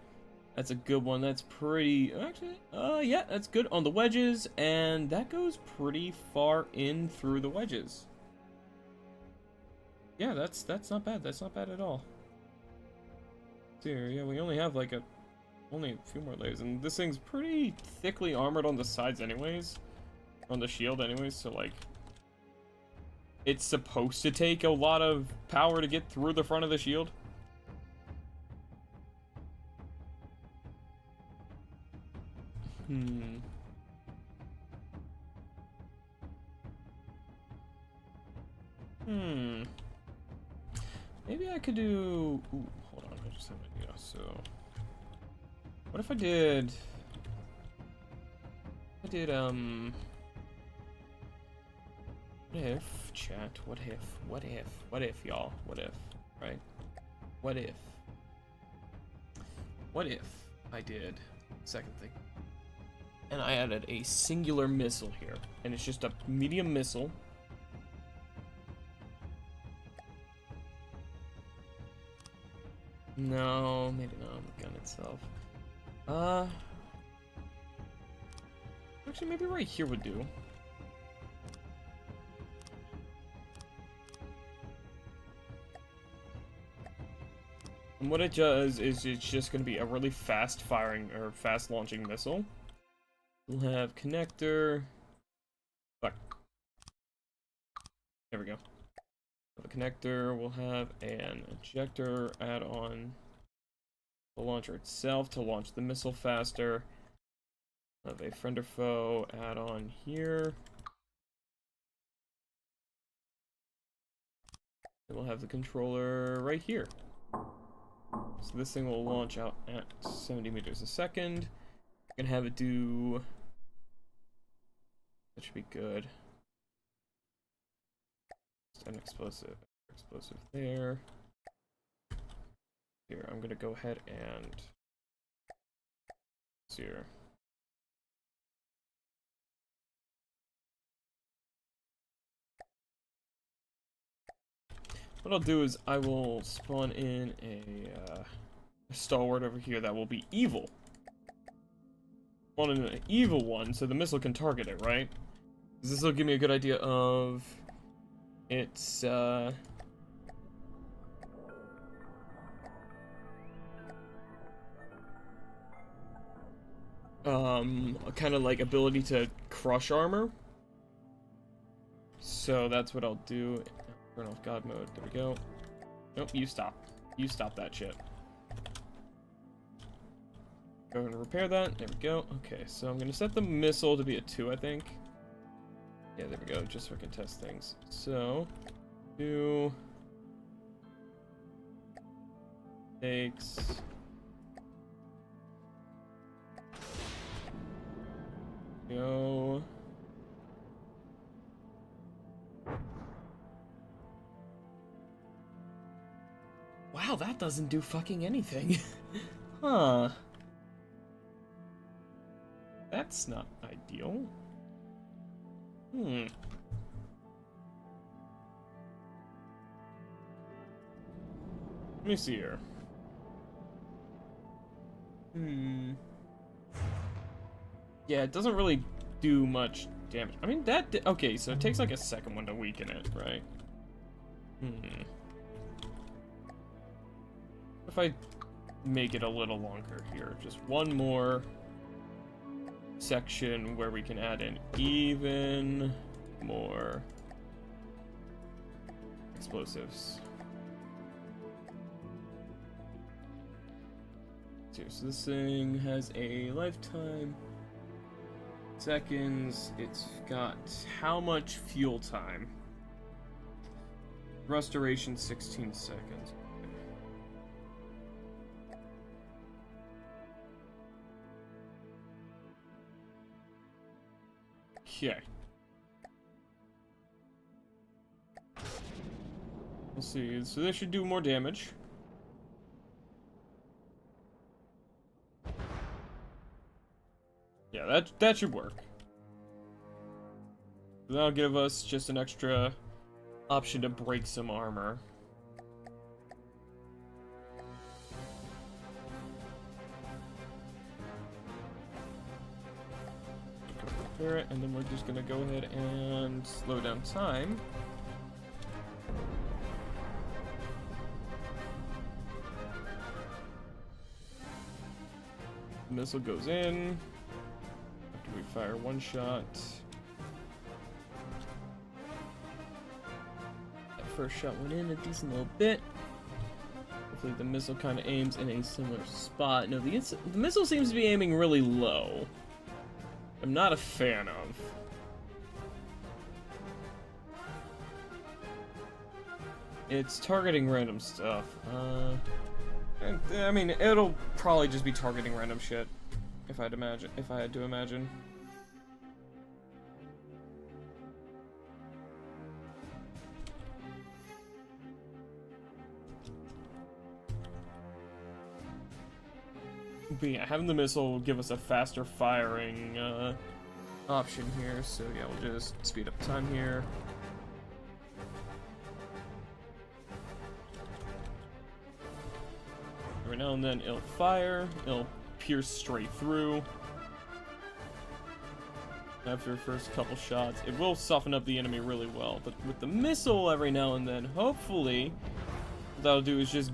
That's a good one. That's pretty, actually, yeah, that's good on the wedges, and that goes pretty far in through the wedges. Yeah, that's not bad. That's not bad at all. Here, yeah, we only have like only a few more layers, and this thing's pretty thickly armored on the sides anyways, on the shield anyways, so like it's supposed to take a lot of power to get through the front of the shield. Maybe I could do... Ooh, hold on, I just have an idea. So, what if I did... what if, chat, what if, y'all, what if, right? What if I did, second thing, and I added a singular missile here, and it's just a medium missile. No, maybe not on the gun itself. Actually, maybe right here would do. And what it does is it's just going to be a really fast firing or fast launching missile. We'll have connector. Fuck. There we go. The connector. We'll have an ejector add-on. The launcher itself to launch the missile faster. Have a friend or foe add-on here. And we'll have the controller right here. So this thing will launch out at 70 meters a second. Gonna have it do... that should be good. Just an explosive there. Here, I'm gonna go ahead and... here. What I'll do is I will spawn in a stalwart over here that will be evil. Spawn in an evil one so the missile can target it, right? Because this will give me a good idea of its kind of like ability to crush armor. So that's what I'll do. Turn off God mode. There we go. Nope, you stop. You stop that shit. Go ahead and repair that. There we go. Okay, so I'm gonna set the missile to be a 2, I think. Yeah, there we go, just so I can test things. So, 2 takes... go... Wow, that doesn't do fucking anything. Huh. That's not ideal. Let me see here. Yeah, it doesn't really do much damage. I mean, okay, so it takes like a second one to weaken it, right? If I make it a little longer here, just one more section where we can add in even more explosives. So this thing has a lifetime seconds. It's got how much fuel time? Restoration 16 seconds. Okay. We'll see. So this should do more damage. Yeah, that should work. That'll give us just an extra option to break some armor. Repair it, and then we're just gonna go ahead and slow down time. The missile goes in. We fire one shot. That first shot went in a decent little bit. Hopefully the missile kind of aims in a similar spot. No, the missile seems to be aiming really low. I'm not a fan of. It's targeting random stuff. I mean, it'll probably just be targeting random shit. If I had to imagine. But yeah, having the missile will give us a faster firing option here. So yeah, we'll just speed up time here. Every now and then it'll fire. It'll pierce straight through. After the first couple shots, it will soften up the enemy really well. But with the missile every now and then, hopefully, what that'll do is just,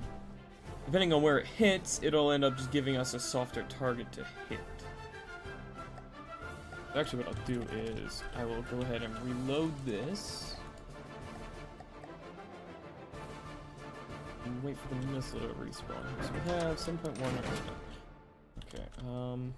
depending on where it hits, it'll end up just giving us a softer target to hit. Actually, what I'll do is, I will go ahead and reload this. And wait for the missile to respawn. So we have 7.1 right now. Okay, one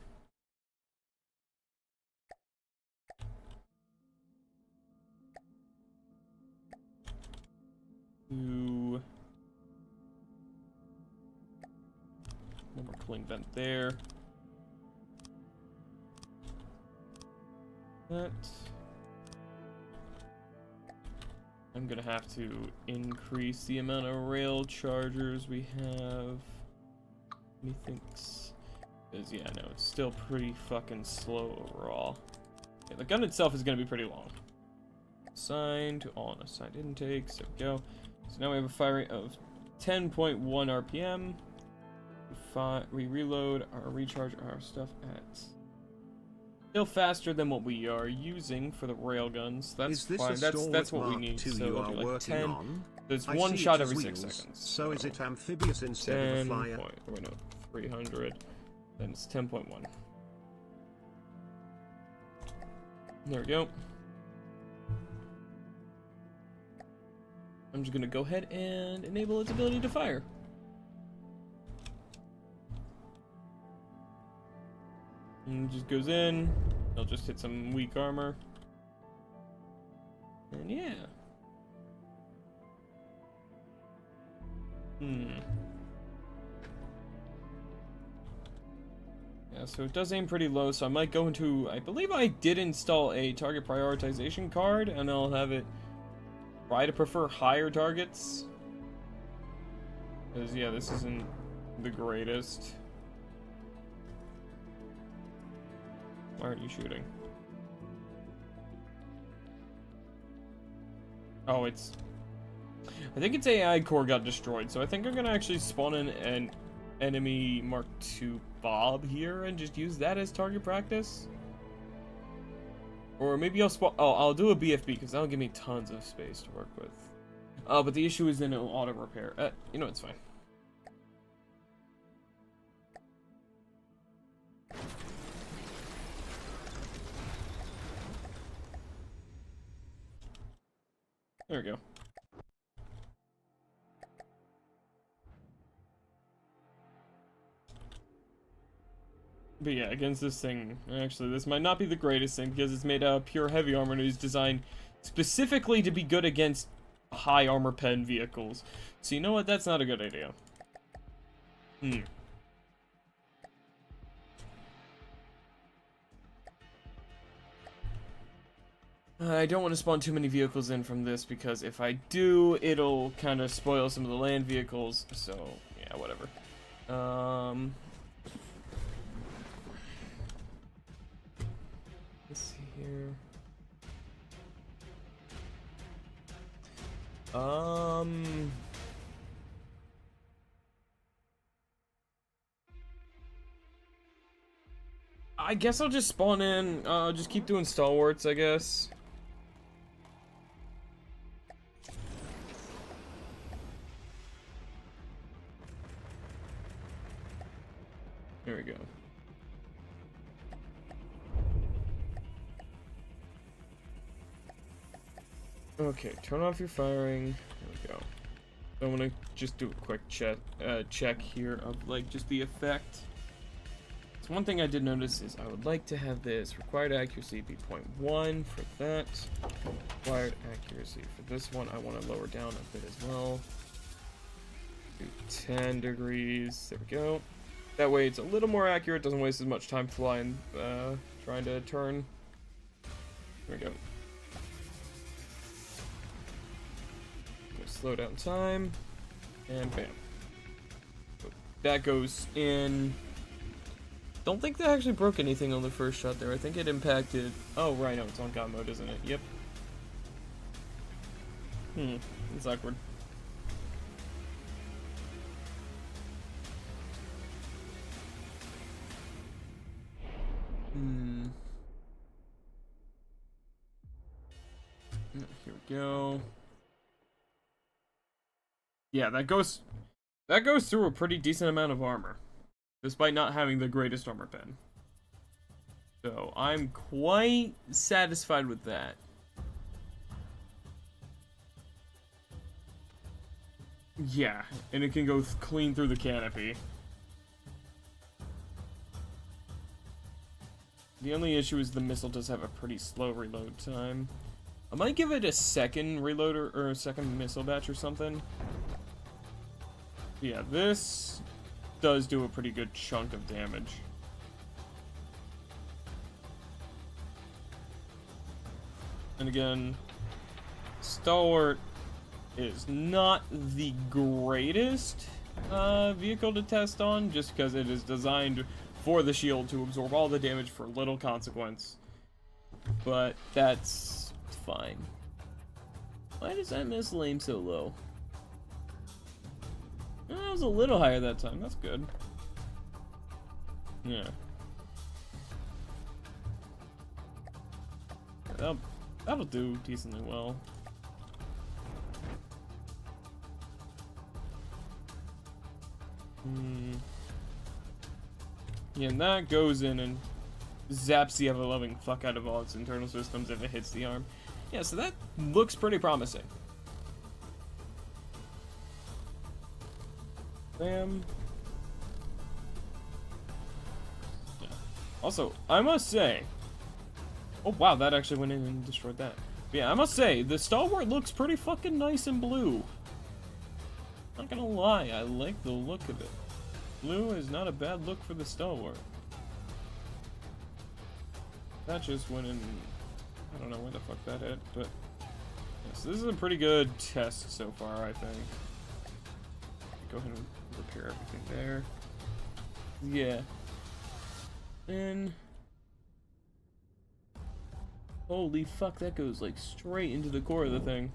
more cooling vent there. That. I'm gonna have to increase the amount of rail chargers we have. Methinks. Because, yeah, no, it's still pretty fucking slow overall. Yeah, the gun itself is going to be pretty long. Assigned to all unassigned intakes. There we go. So now we have a fire rate of 10.1 RPM. We reload or recharge our stuff at still faster than what we are using for the railguns. That's fine. That's what we need. So we'll do like 10. On? There's one shot every 6 seconds. So is it amphibious instead of a flyer? Wait, no, 300. Then it's 10.1. There we go. I'm just gonna go ahead and enable its ability to fire. And it just goes in. It'll just hit some weak armor. And yeah. Yeah, so it does aim pretty low, so I might go into... I believe I did install a target prioritization card, and I'll have it try to prefer higher targets. Because, yeah, this isn't the greatest. Why aren't you shooting? Oh, it's... I think its AI core got destroyed, so I think I'm gonna actually spawn in an enemy Mark II Bob here and just use that as target practice. Or maybe I'll spawn... Oh, I'll do a BFB, because that'll give me tons of space to work with. But the issue is then it'll auto-repair. You know, it's fine. There we go. But yeah, against this thing, actually, this might not be the greatest thing because it's made out of pure heavy armor and it's designed specifically to be good against high armor pen vehicles. So you know what? That's not a good idea. I don't want to spawn too many vehicles in from this because if I do, it'll kind of spoil some of the land vehicles. So, yeah, whatever. Let's see here. I guess I'll just spawn in, just keep doing stalwarts, I guess. There we go. Okay, turn off your firing. There we go. I want to just do a quick check here of like just the effect. So one thing I did notice is I would like to have this required accuracy be 0.1 for that. Required accuracy for this one I want to lower down a bit as well. Do 10 degrees. There we go. That way it's a little more accurate, doesn't waste as much time flying, trying to turn. There we go. Slow down time, and bam. So that goes in. Don't think that actually broke anything on the first shot there. I think it impacted. Oh, right, no, it's on God mode, isn't it? Yep. It's awkward. Here we go. Yeah, that goes through a pretty decent amount of armor, despite not having the greatest armor pen. So I'm quite satisfied with that. Yeah, and it can go clean through the canopy. The only issue is the missile does have a pretty slow reload time. I might give it a second reloader or a second missile batch or something. Yeah, this does do a pretty good chunk of damage. And again, Stalwart is not the greatest vehicle to test on, just because it is designed for the shield to absorb all the damage for little consequence. But that's fine. Why does that missile aim so low? That was a little higher that time. That's good. Yeah. That'll do decently well. Yeah, and that goes in and zaps the ever-loving fuck out of all its internal systems if it hits the arm. Yeah, so that looks pretty promising. Bam. Yeah. Also, I must say... Oh, wow, that actually went in and destroyed that. But yeah, I must say, the Stalwart looks pretty fucking nice in blue. Not gonna lie, I like the look of it. Blue is not a bad look for the Stalwart. That just went in... I don't know where the fuck that hit, but... Yes, this is a pretty good test so far, I think. Go ahead and repair everything there. Yeah. And... Holy fuck, that goes like straight into the core of the thing.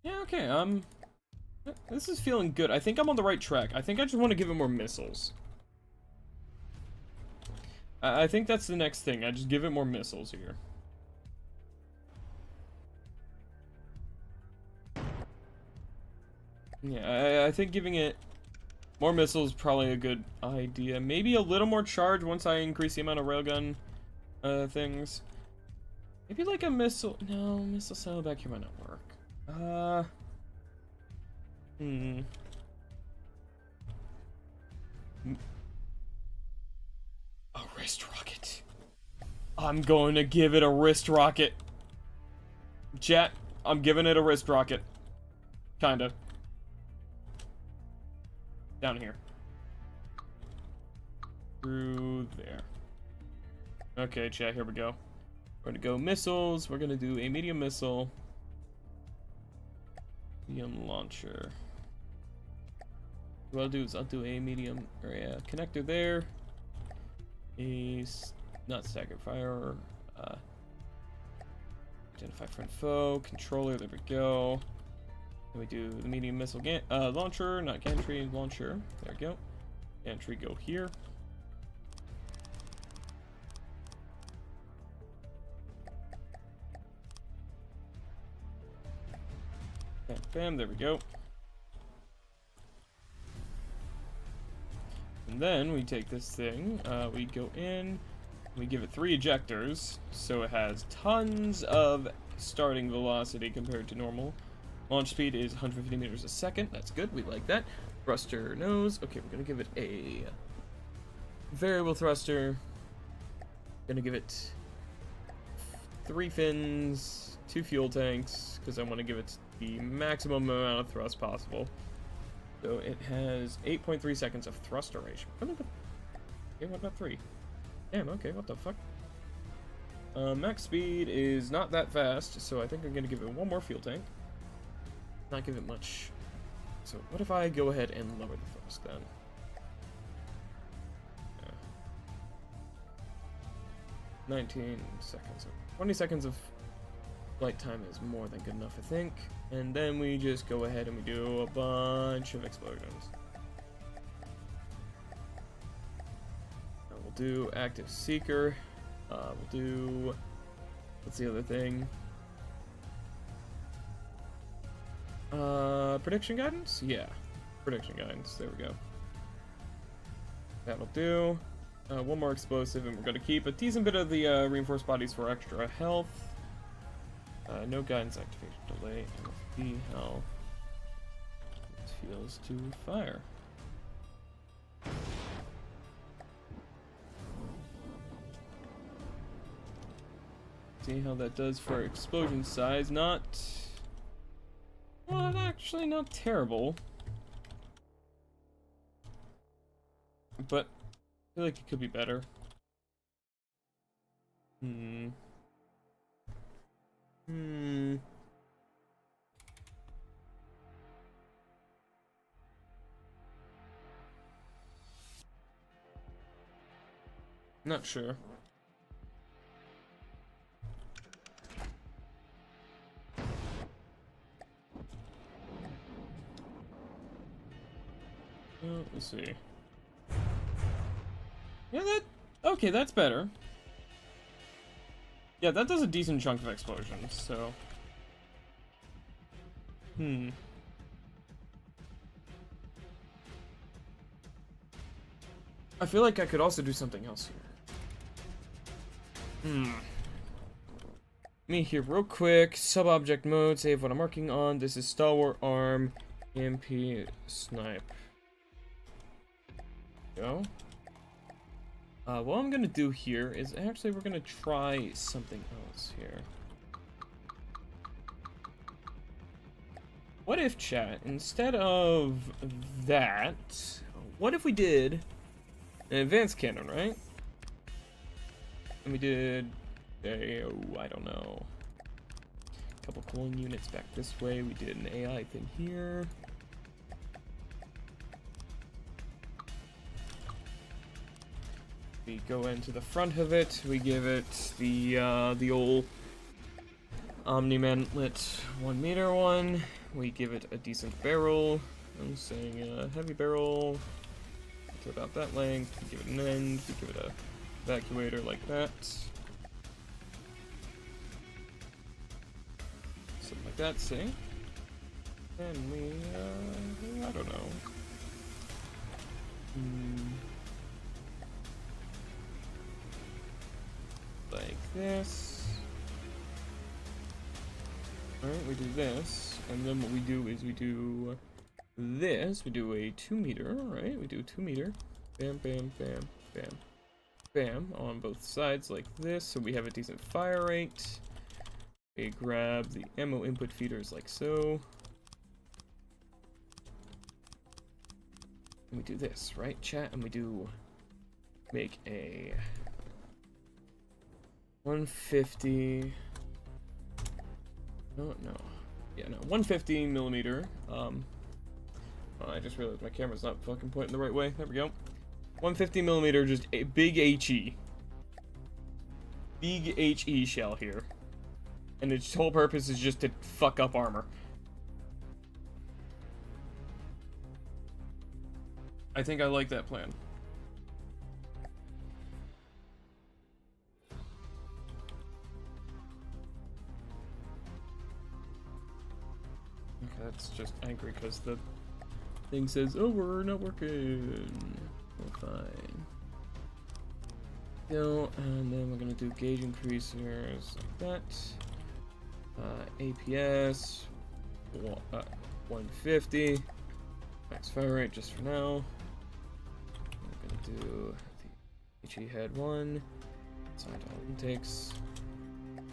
Yeah, okay, this is feeling good. I think I'm on the right track. I think I just want to give it more missiles. I think that's the next thing. I just give it more missiles here. Yeah, I think giving it more missiles is probably a good idea. Maybe a little more charge once I increase the amount of railgun things. Maybe like a missile. No, missile cell back here might not work. A wrist rocket. I'm going to give it a wrist rocket. Chat, I'm giving it a wrist rocket. Kinda. Down here. Through there. Okay, chat, here we go. We're gonna go missiles. We're gonna do a medium missile. Medium launcher. What I'll do is I'll do a medium, or a connector there. Not staggered fire. Identify friend foe. Controller, there we go. Then we do the medium missile launcher, not gantry, launcher. There we go. Gantry, go here. Bam, bam, there we go. And then we take this thing, we go in, we give it 3 ejectors, so it has tons of starting velocity compared to normal. Launch speed is 150 meters a second, that's good, we like that. Thruster nose, okay, we're gonna give it a variable thruster. Gonna give it 3 fins, 2 fuel tanks, because I want to give it the maximum amount of thrust possible. So it has 8.3 seconds of thrust duration. Okay, what about 3? Damn, okay, what the fuck? Max speed is not that fast, so I think I'm gonna give it 1 more fuel tank. Not give it much. So what if I go ahead and lower the thrust then? 19 seconds. 20 seconds of flight time is more than good enough, I think. And then we just go ahead and we do a bunch of explosions. We'll do active seeker. We'll do, what's the other thing? Prediction guidance? Yeah, prediction guidance. There we go. That'll do. 1 more explosive, and we're going to keep a decent bit of the reinforced bodies for extra health. No guidance activation delay. MFP, how it feels to fire. See how that does for explosion size. Not, well, actually not terrible. But I feel like it could be better. Not sure. Let's see. Yeah, okay, that's better. Yeah, that does a decent chunk of explosions, so. I feel like I could also do something else here. Me here real quick. Sub-object mode, save what I'm working on. This is Stalwart Arm, EMP Snipe. Go. What I'm gonna do here is actually we're gonna try something else here. What if, chat, instead of that, what if we did an advanced cannon, right? And we did a, I don't know, a couple cooling units back this way. We did an AI thing here. go into the front of it. We give it the old Omni-Mantlet 1 meter one. We give it a decent barrel. I'm saying a heavy barrel to about that length. We give it an end. We give it a evacuator like that. Something like that, see? And we, I don't know. Like this. Alright, we do this. And then what we do is we do this. We do a 2 meter, right? We do a 2 meter. Bam, bam, bam, bam, bam. On both sides like this. So we have a decent fire rate. We grab the ammo input feeders like so. And we do this, right, chat? And we do make a 150. No. Yeah, no. 150 millimeter. Oh, I just realized my camera's not fucking pointing the right way. There we go. 150 millimeter, just a big HE. Big HE shell here. And its whole purpose is just to fuck up armor. I think I like that plan. Okay, that's just angry because the thing says, oh, we're not working. We're fine. Go, and then we're gonna do gauge increasers like that. APS 150. Max fire rate just for now. I'm gonna do the HE head 1. Side all intakes. I'm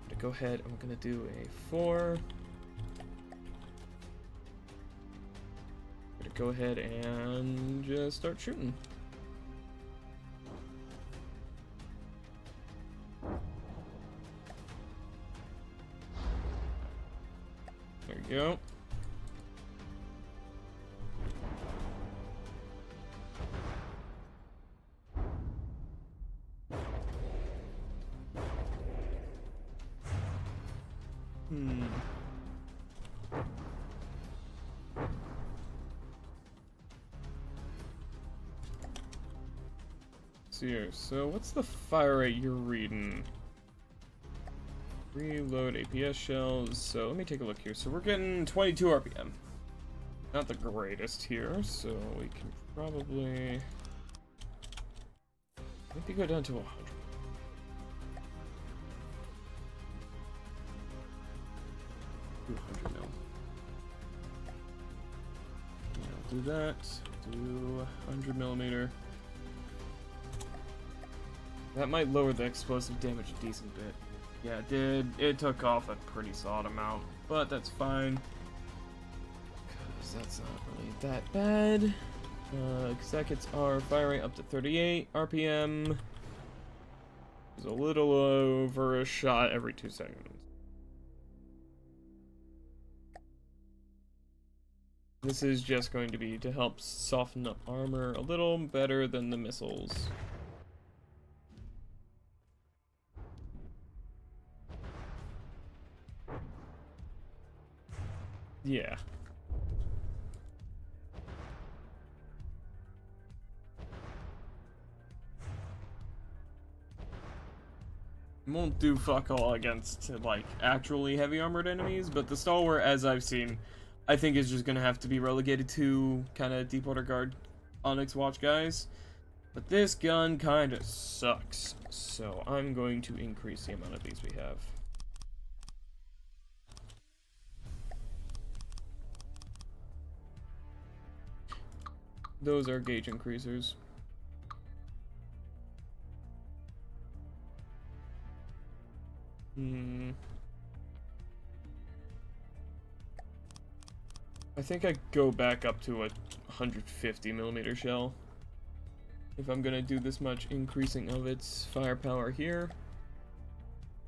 gonna go ahead and we're gonna do a 4. I'm gonna go ahead and just start shooting. There we go. See here. So what's the fire rate you're reading? Reload APS shells. So let me take a look here. So we're getting 22 RPM. Not the greatest here, so we can probably maybe go down to 100. Yeah, do that. Do 100 millimeter. That might lower the explosive damage a decent bit. Yeah, it did. It took off a pretty solid amount, but that's fine. Because that's not really that bad. Because that gets our fire rate up to 38 RPM. It's a little over a shot every 2 seconds. This is just going to be to help soften up armor a little better than the missiles. Yeah. Won't do fuck all against, like, actually heavy armored enemies, but the stalwart, as I've seen, I think is just gonna have to be relegated to kind of Deepwater Guard Onyx Watch guys. But this gun kind of sucks, so I'm going to increase the amount of these we have. Those are gauge increasers. I think I go back up to a 150 millimeter shell. If I'm gonna do this much increasing of its firepower here.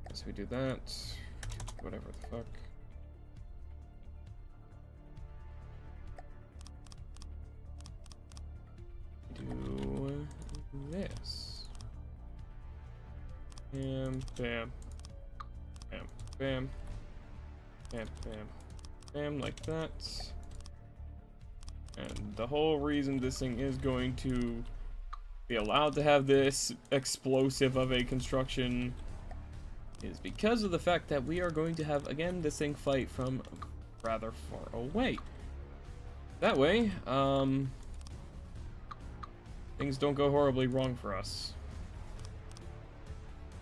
Guess we do that. Whatever the fuck. this. Bam, bam, bam, bam, bam, bam, bam, like that. And the whole reason this thing is going to be allowed to have this explosive of a construction is because of the fact that we are going to have, again, this thing fight from rather far away. That way, things don't go horribly wrong for us.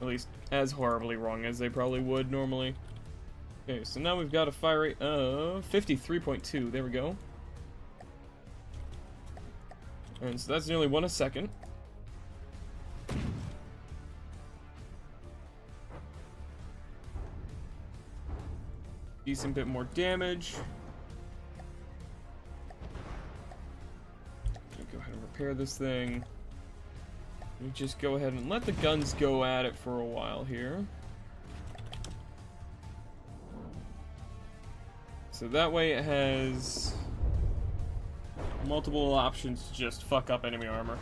At least as horribly wrong as they probably would normally. Okay, so now we've got a fire rate of 53.2. There we go. And so that's nearly 1 a second. Decent bit more damage. Go ahead and repair this thing. We just go ahead and let the guns go at it for a while here. So that way it has multiple options to just fuck up enemy armor.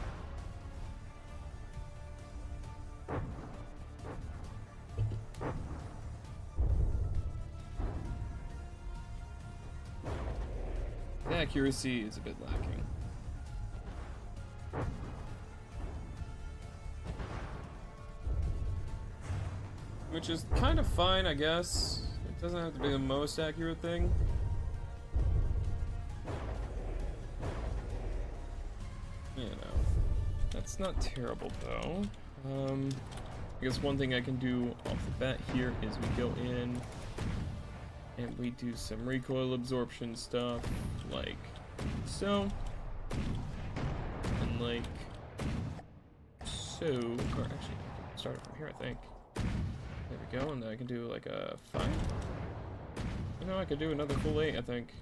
The accuracy is a bit lacking. Which is kind of fine, I guess. It doesn't have to be the most accurate thing. You know, that's not terrible though. I guess one thing I can do off the bat here is we go in and we do some recoil absorption stuff, like so, and like so, or actually, start it from here, I think. There we go, and then I can do like a 5. You know, I could do another full 8, I think.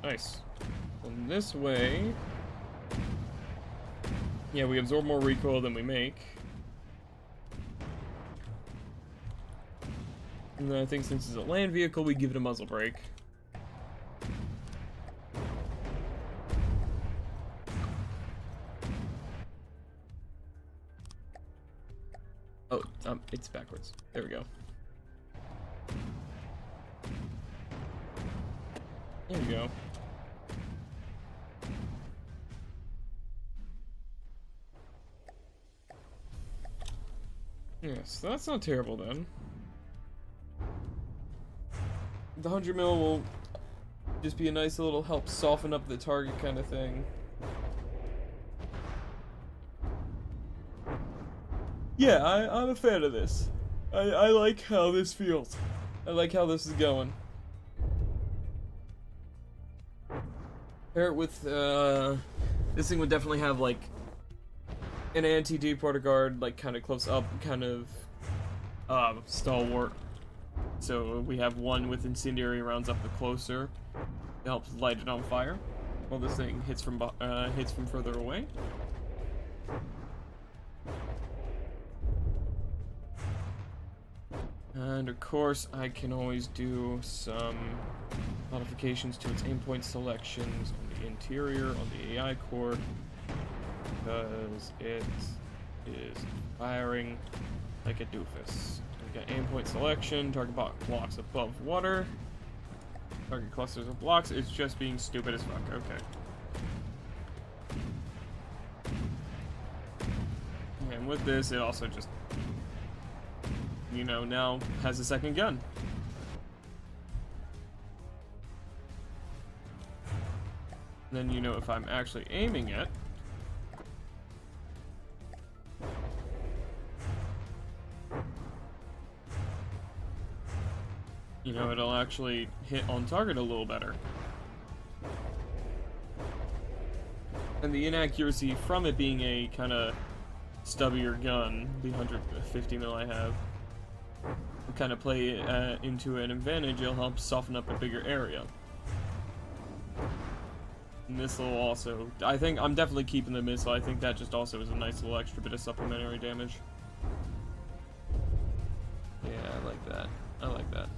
Nice. And this way, yeah, we absorb more recoil than we make. And then I think since it's a land vehicle, we give it a muzzle brake. Oh, it's backwards. There we go. There we go. Yes, that's not terrible then. The 100 mil will just be a nice little help soften up the target kind of thing. Yeah, I'm a fan of this. I like how this feels. I like how this is going. Pair it with, this thing would definitely have, like, an anti-deporter guard, like, kind of close up, kind of, stalwart. So we have one with incendiary rounds up the closer. It helps light it on fire, while this thing hits from further away. And of course, I can always do some modifications to its aim point selections on the interior, on the AI core, because it is firing like a doofus. We got aim point selection, target blocks above water, target clusters of blocks. It's just being stupid as fuck. Okay. And with this, it also just, you know, now has a second gun. Then, you know, if I'm actually aiming it, you know, it'll actually hit on target a little better. And the inaccuracy from it being a kind of stubbier gun, the 150 mil I have, will kind of play into an advantage. It'll help soften up a bigger area. Missile also, I think I'm definitely keeping the missile. I think that just also is a nice little extra bit of supplementary damage. Yeah, I like that. I like that.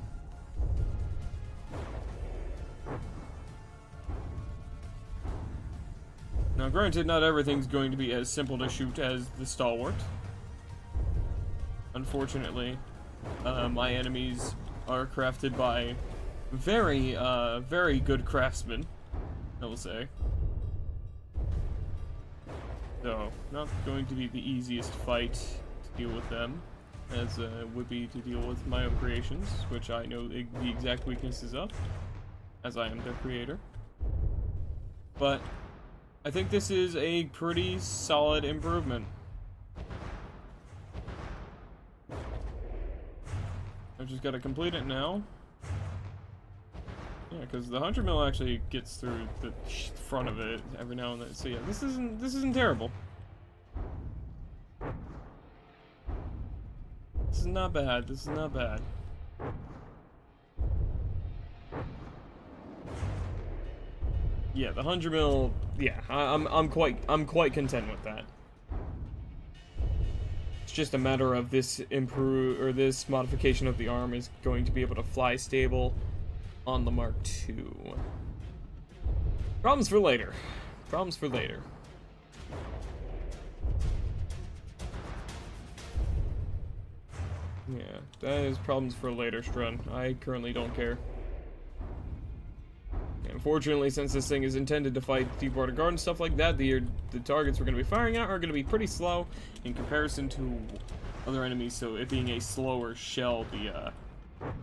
Now, granted, not everything's going to be as simple to shoot as the Stalwart. Unfortunately, my enemies are crafted by very, very good craftsmen, I will say. So, not going to be the easiest fight to deal with them, as would be to deal with my own creations, which I know the exact weaknesses of, as I am their creator. But I think this is a pretty solid improvement. I've just got to complete it now. Yeah, because the 100 mil actually gets through the front of it every now and then. So yeah, this isn't terrible. This is not bad. This is not bad. Yeah, the 100 mil. Yeah, I'm quite content with that. It's just a matter of this this modification of the arm is going to be able to fly stable on the Mark II. Problems for later. Problems for later. Yeah, that is problems for later, Strun. I currently don't care. Unfortunately, since this thing is intended to fight Deepwater Guard and stuff like that, the targets we're going to be firing at are going to be pretty slow in comparison to other enemies, so it being a slower shell, the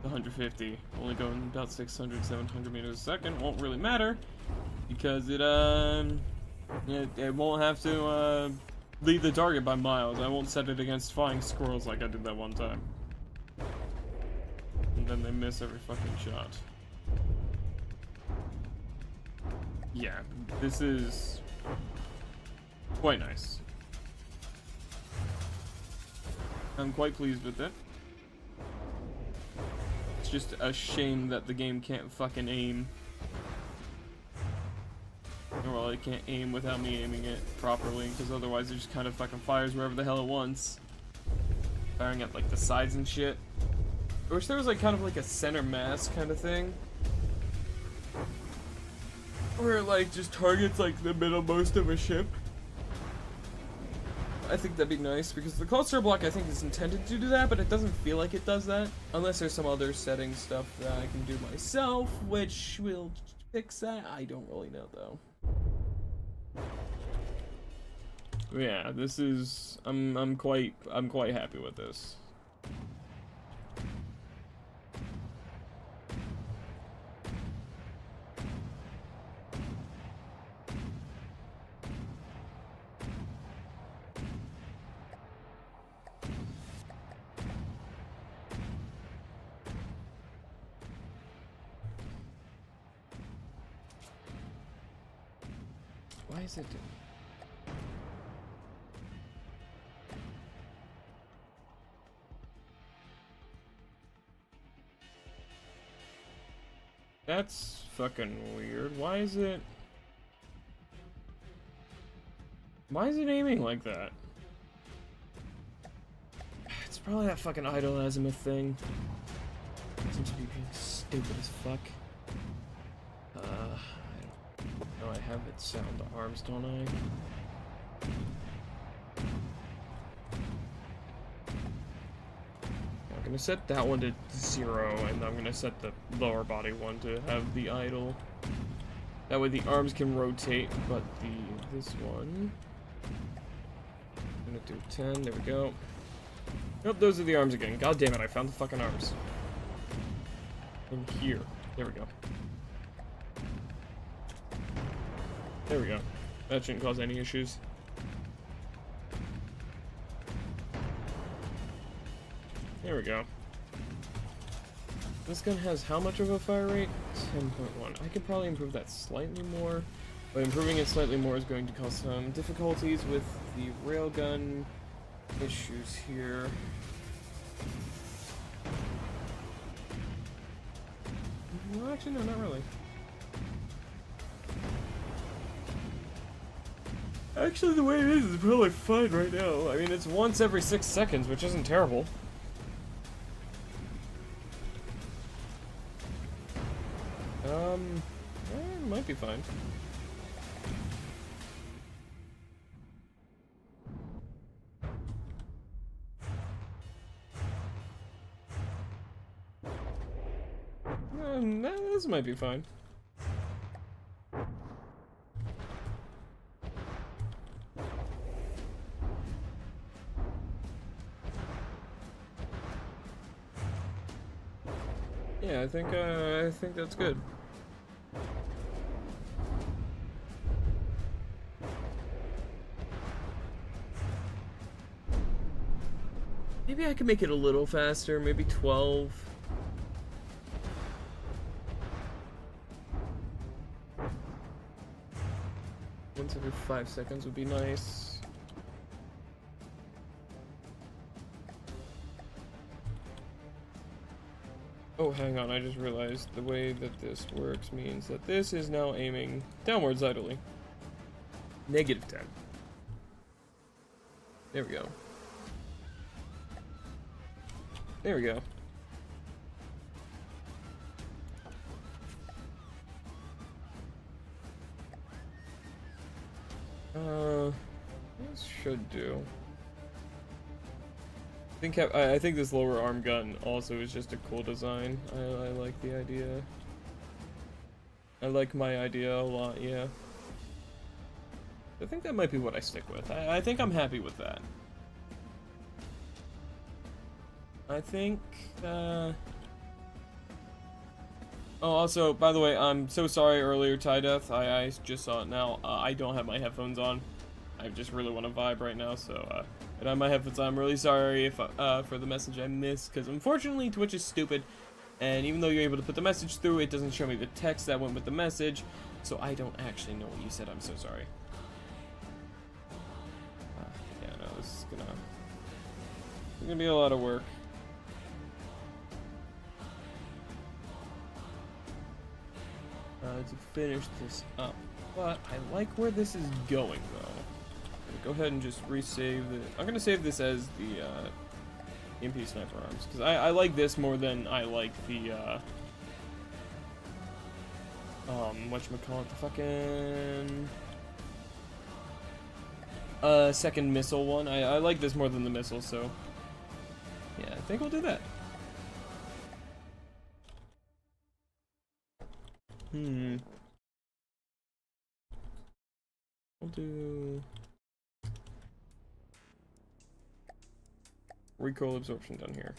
150, only going about 600, 700 meters a second, won't really matter, because it won't have to lead the target by miles. I won't set it against flying squirrels like I did that one time. And then they miss every fucking shot. Yeah, this is quite nice. I'm quite pleased with it. It's just a shame that the game can't fucking aim. Or well, it can't aim without me aiming it properly, because otherwise it just kind of fucking fires wherever the hell it wants. Firing at like the sides and shit. I wish there was like kind of like a center mass kind of thing. Where it like just targets like the middlemost of a ship. I think that'd be nice, because the cluster block I think is intended to do that, but it doesn't feel like it does that. Unless there's some other setting stuff that I can do myself, which will fix that. I don't really know though. Yeah, this is I'm quite happy with this. Why is it doing? That's fucking weird. Why is it aiming like that? It's probably that fucking idle azimuth thing. Seems to be being stupid as fuck. I have it sound the arms, don't I? I'm gonna set that one to 0, and I'm gonna set the lower body one to have the idle. That way the arms can rotate, but this one, I'm gonna do 10. There we go. Nope, those are the arms again. God damn it! I found the fucking arms. In here. There we go. There we go. That shouldn't cause any issues. There we go. This gun has how much of a fire rate? 10.1. I could probably improve that slightly more, but improving it slightly more is going to cause some difficulties with the railgun issues here. Well, actually, no, not really. Actually, the way it is probably fine right now. I mean, it's once every 6 seconds, which isn't terrible. It might be fine. This might be fine. Yeah, I think that's good. Maybe I could make it a little faster, maybe 12. Once every 5 seconds would be nice. Oh, hang on, I just realized the way that this works means that this is now aiming downwards idly. -10. There we go. There we go. This should do. I think this lower arm gun also is just a cool design. I like the idea. I like my idea a lot, yeah. I think that might be what I stick with. I think I'm happy with that. I think, Oh, also, by the way, I'm so sorry earlier, Ty Death. I just saw it now. I don't have my headphones on. I just really want to vibe right now, so, I don't have my headphones on. I'm really sorry if, for the message I missed, because unfortunately Twitch is stupid, and even though you're able to put the message through, it doesn't show me the text that went with the message, so I don't actually know what you said. I'm so sorry. Yeah, no, this is gonna be a lot of work. To finish this up, but I like where this is going though. Go ahead and just resave it. I'm gonna save this as the EMP sniper arms because I like this more than I like the whatchamacallit, the fucking second missile one. I like this more than the missile, so yeah, I think we'll do that. We'll do recoil absorption down here.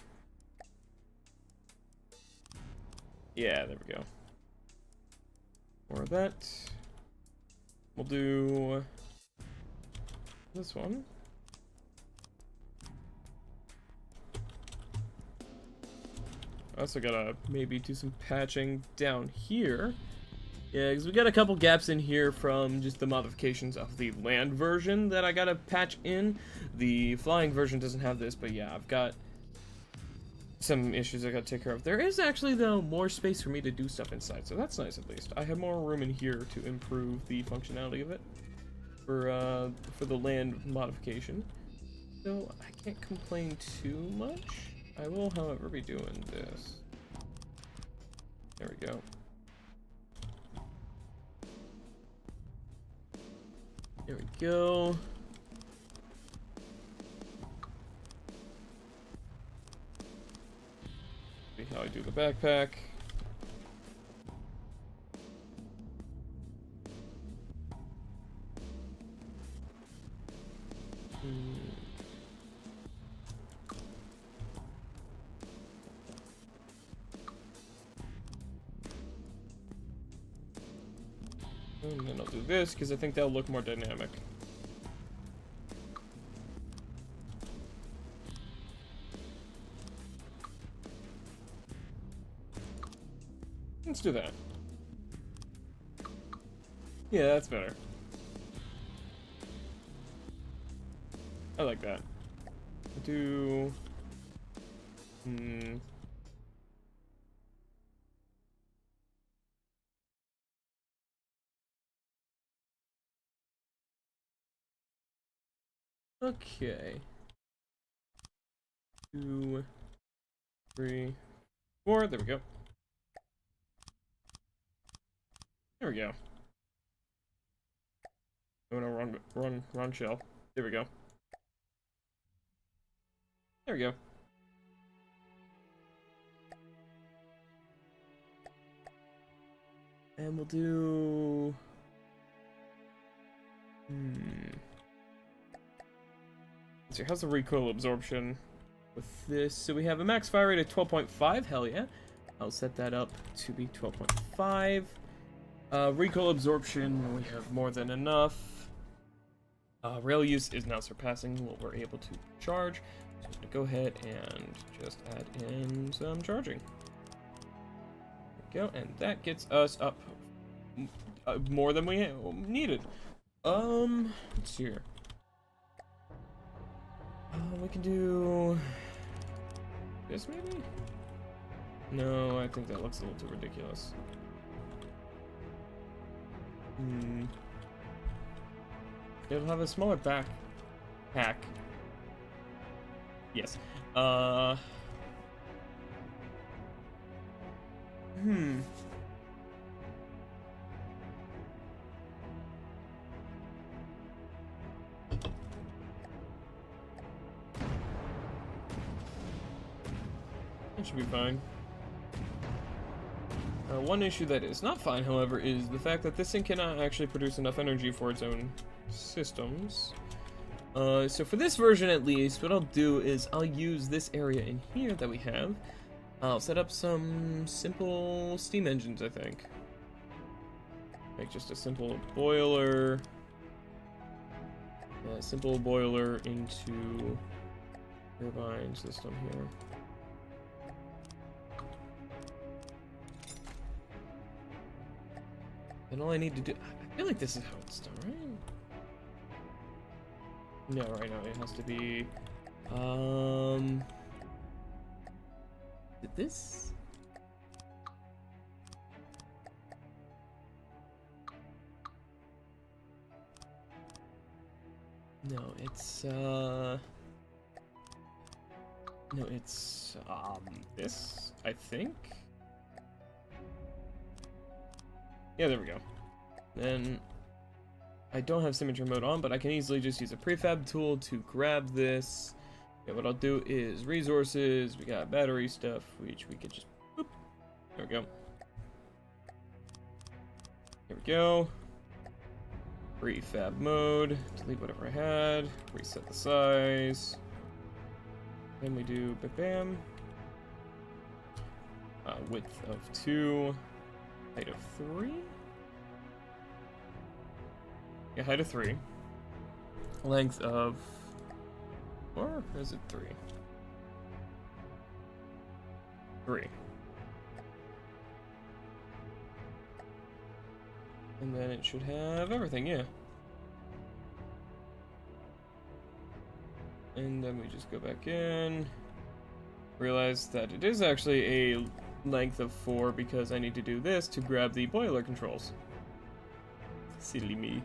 Yeah, there we go. More of that. We'll do this one. I also gotta maybe do some patching down here. Yeah, because we got a couple gaps in here from just the modifications of the land version that I gotta patch in. The flying version doesn't have this, but yeah, I've got some issues I gotta take care of. There is actually, though, more space for me to do stuff inside, so that's nice at least. I have more room in here to improve the functionality of it for the land modification. So I can't complain too much. I will, however, be doing this. There we go. There we go. See how I do the backpack. And then I'll do this, because I think that'll look more dynamic. Let's do that. Yeah, that's better. I like that. Do... Okay. 2, 3, 4. There we go. There we go. Oh no, wrong shell. There we go. There we go. And we'll do... Let's see, how's the recoil absorption with this? So we have a max fire rate of 12.5, hell yeah. I'll set that up to be 12.5. Recoil absorption, we have more than enough. Rail use is now surpassing what we're able to charge. So I'm gonna go ahead and just add in some charging. There we go, and that gets us up more than we needed. Let's see here. We can do this maybe? No, I think that looks a little too ridiculous. It'll have a smaller backpack. Yes. That should be fine. One issue that is not fine, however, is the fact that this thing cannot actually produce enough energy for its own systems. So for this version at least, what I'll do is I'll use this area in here that we have. I'll set up some simple steam engines, I think. Make just a simple boiler. Simple boiler into turbine system here. And all I need to do... I feel like this is how it's done, right? No, right now it has to be... Did this? No, it's, No, it's, this, I think? Yeah, there we go. Then, I don't have signature mode on, but I can easily just use a prefab tool to grab this. Yeah, what I'll do is resources, we got battery stuff, which we could just, boop. There we go. Here we go. Prefab mode, delete whatever I had, reset the size. Then we do bam, width of 2, height of 3. Yeah, height of 3. Length of 4, or is it 3? 3. And then it should have everything, yeah. And then we just go back in. Realize that it is actually a length of 4 because I need to do this to grab the boiler controls. Silly me.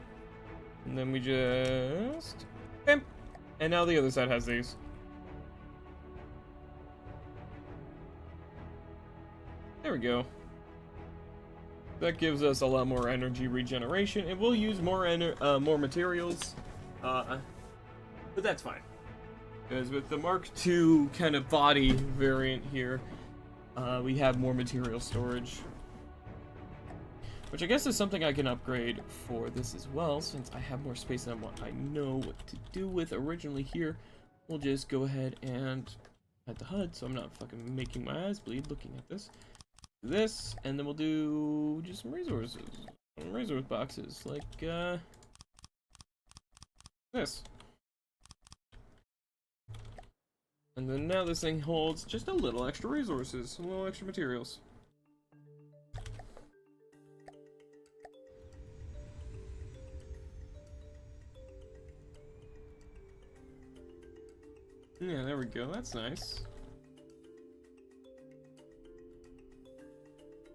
And then we just... Bam! And now the other side has these. There we go. That gives us a lot more energy regeneration. It will use more materials, but that's fine. Because with the Mark II kind of body variant here, we have more material storage. Which I guess is something I can upgrade for this as well, since I have more space than what I know what to do with originally here. We'll just go ahead and add the HUD, so I'm not fucking making my eyes bleed looking at this. This, and then we'll do just some resources. Some resource boxes, like, this. And then now this thing holds just a little extra resources, a little extra materials. Yeah, there we go, that's nice.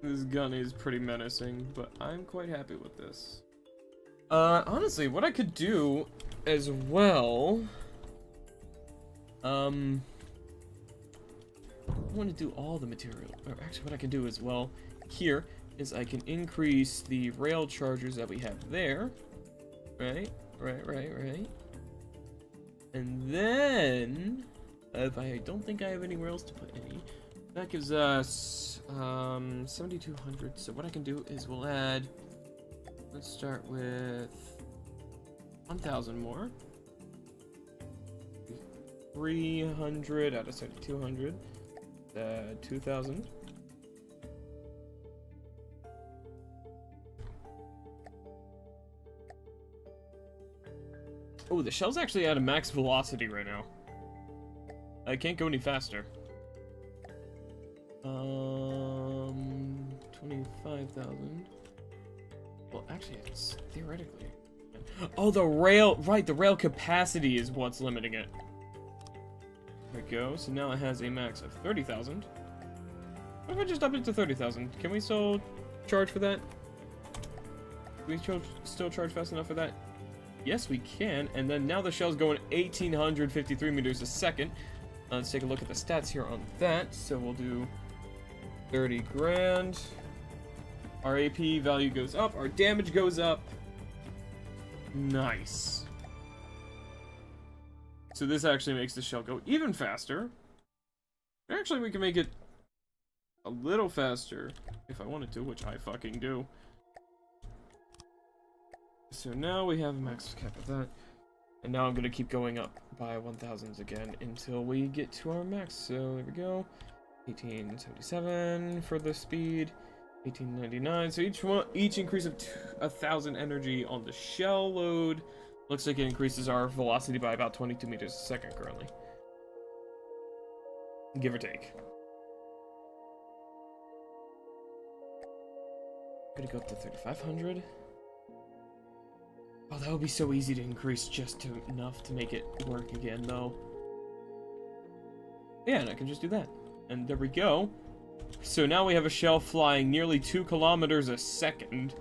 This gun is pretty menacing, but I'm quite happy with this. Honestly, what I could do as well... I want to do all the material. Or actually, what I can do as well here is I can increase the rail chargers that we have there. Right. And then, if I don't think I have anywhere else to put any, that gives us 7,200. So what I can do is we'll add, let's start with 1,000 more. 300 out of 7,200. 2,000. Oh, the shell's actually at a max velocity right now. I can't go any faster. 25,000. Well, actually, it's theoretically. Oh, the rail, right, the rail capacity is what's limiting it. There we go, so now it has a max of 30,000. What if I just up it to 30,000? Can we still charge for that? Can we still charge fast enough for that? Yes, we can, and then now the shell's going 1,853 meters a second. Let's take a look at the stats here on that. So we'll do 30 grand. Our AP value goes up, our damage goes up. Nice. So this actually makes the shell go even faster. Actually, we can make it a little faster if I wanted to, which I fucking do. So now we have a max cap of that. And now I'm gonna keep going up by 1,000s again until we get to our max. So there we go. 1877 for the speed. 1899. So each increase of 1,000 energy on the shell load looks like it increases our velocity by about 22 meters a second currently. Give or take. Gonna go up to 3,500. Oh, that would be so easy to increase just to enough to make it work again, though. Yeah, and I can just do that. And there we go. So now we have a shell flying nearly 2 kilometers a second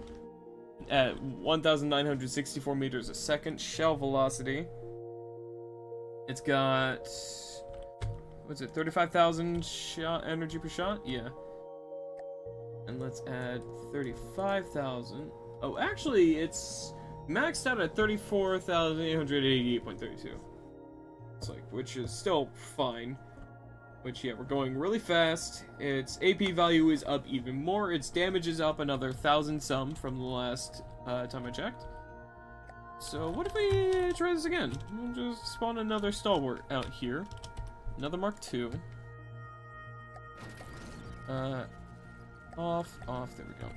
at 1,964 meters a second shell velocity. It's got, what's it, 35,000 shot energy per shot? Yeah. And let's add 35,000. Oh, actually, it's maxed out at 34,888.32. It's like, which is still fine. Which, yeah, we're going really fast. Its AP value is up even more. Its damage is up another 1,000 some from the last time I checked. So what if we try this again? We'll just spawn another stalwart out here. Another Mark II. Off, there we go.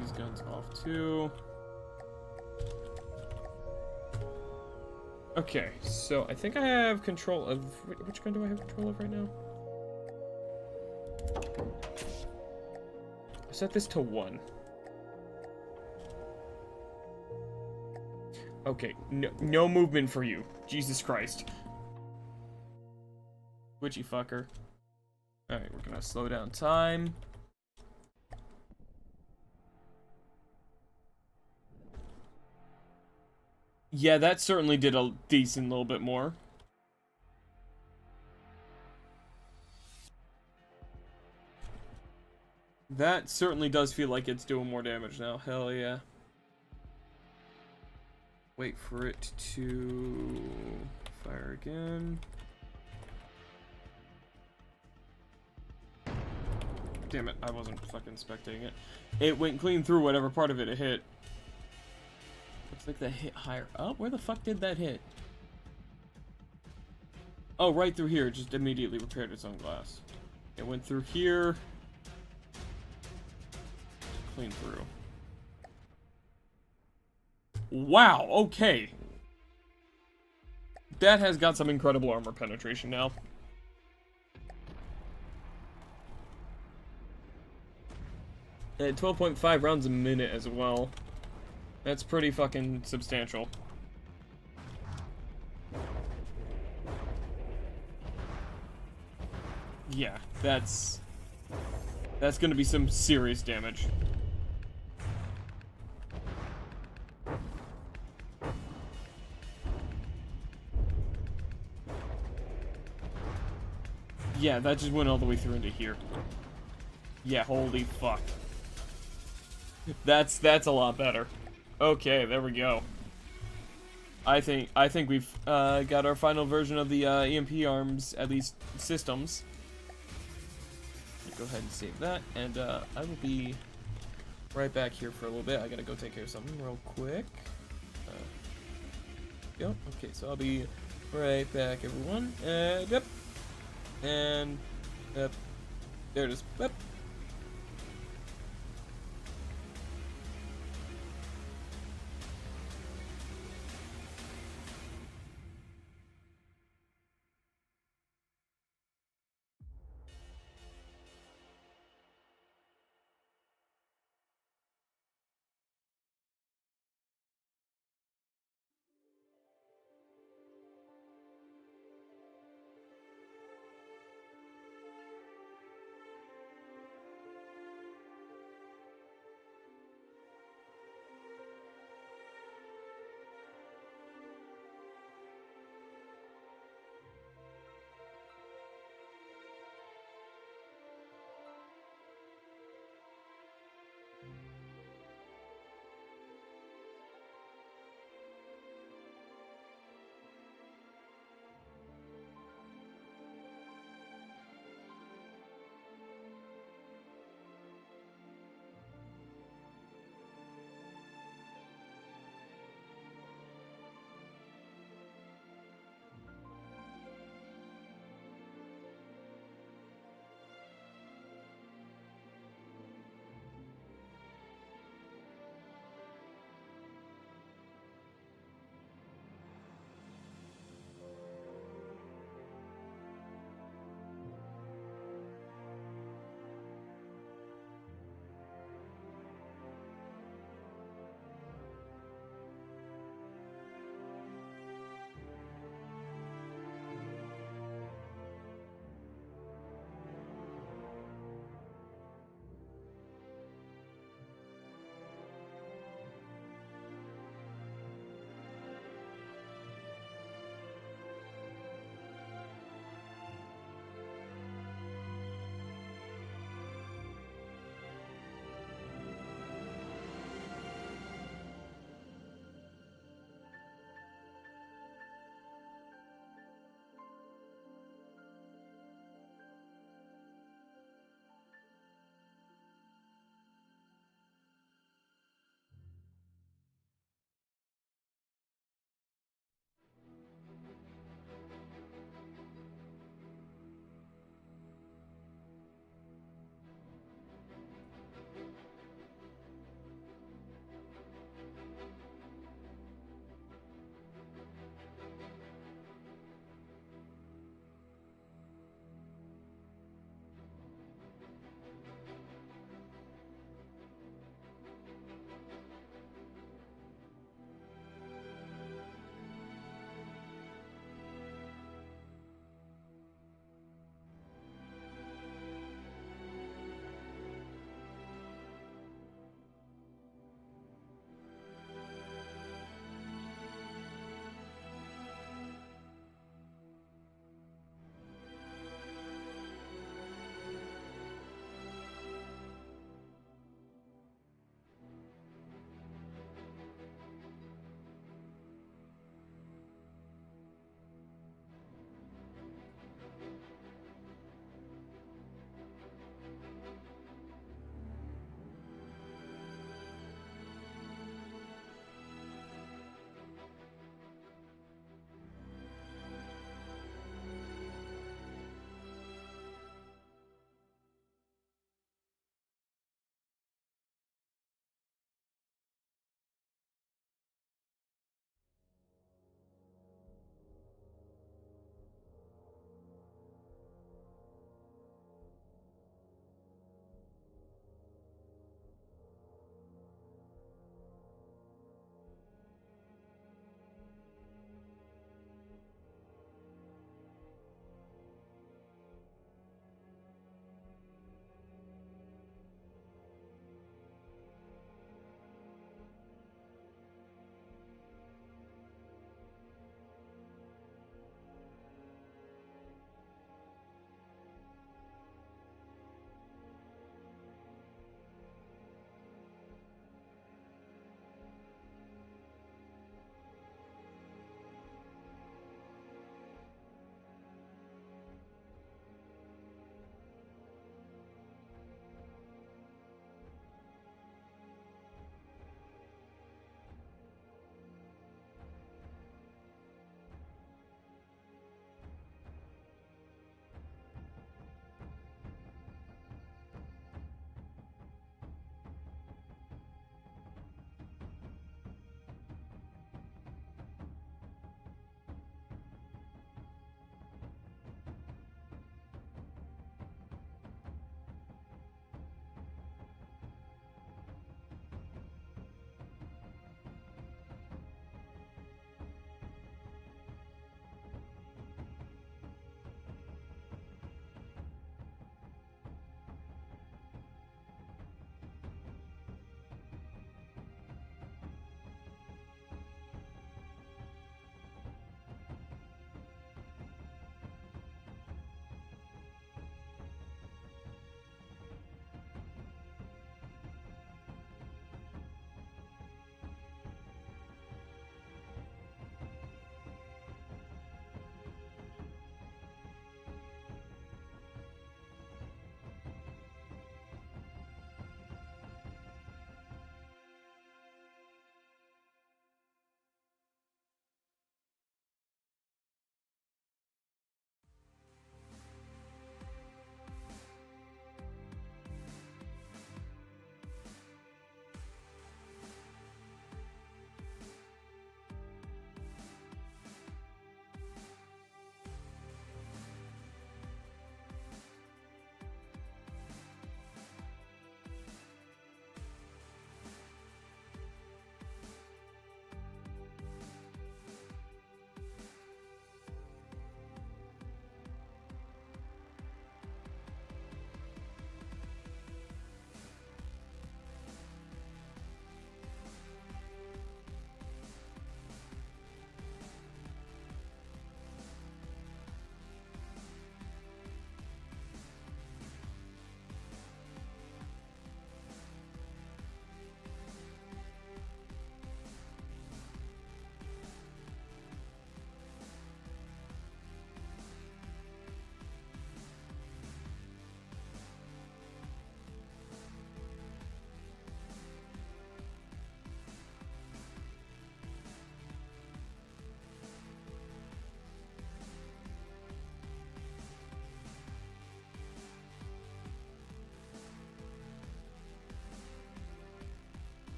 These guns off too. Okay, so I think I have control of which gun do I have control of right now? I'll set this to 1. Okay, no movement for you. Jesus Christ. Witchy fucker. Alright, we're gonna slow down time. Yeah, that certainly did a decent little bit more. That certainly does feel like it's doing more damage now. Hell yeah. Wait for it to fire again. Damn it, I wasn't fucking spectating it. It went clean through whatever part of it hit. Looks like that hit higher up. Where the fuck did that hit? Oh, right through here. It just immediately repaired its own glass. It went through here. Clean through. Wow, okay. That has got some incredible armor penetration now. At 12.5 rounds a minute as well. That's pretty fucking substantial. Yeah, that's gonna be some serious damage. Yeah, that just went all the way through into here. Yeah, holy fuck. That's a lot better. Okay, there we go. I think we've got our final version of the EMP arms, at least systems. Go ahead and save that, and I will be right back here for a little bit. I gotta go take care of something real quick. Go. Okay, so I'll be right back, everyone. Yep. And yep. There it is. Yep.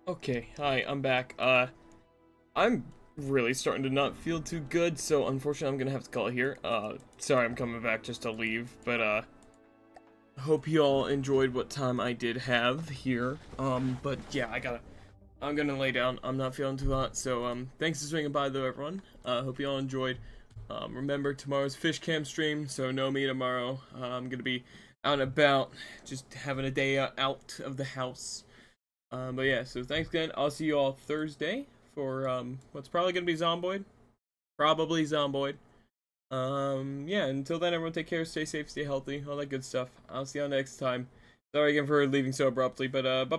Okay, hi, I'm back. I'm really starting to not feel too good, so unfortunately I'm gonna have to call it here. Sorry I'm coming back just to leave, but, hope you all enjoyed what time I did have here. But yeah, I'm gonna lay down. I'm not feeling too hot, so, thanks for swinging by though, everyone. Hope you all enjoyed. Remember, tomorrow's fish cam stream, so no me tomorrow. I'm gonna be out and about, just having a day out of the house. But yeah, so thanks again. I'll see you all Thursday for what's probably gonna be Zomboid. Probably Zomboid. Yeah, until then, everyone take care, stay safe, stay healthy, all that good stuff. I'll see y'all next time. Sorry again for leaving so abruptly, but bye.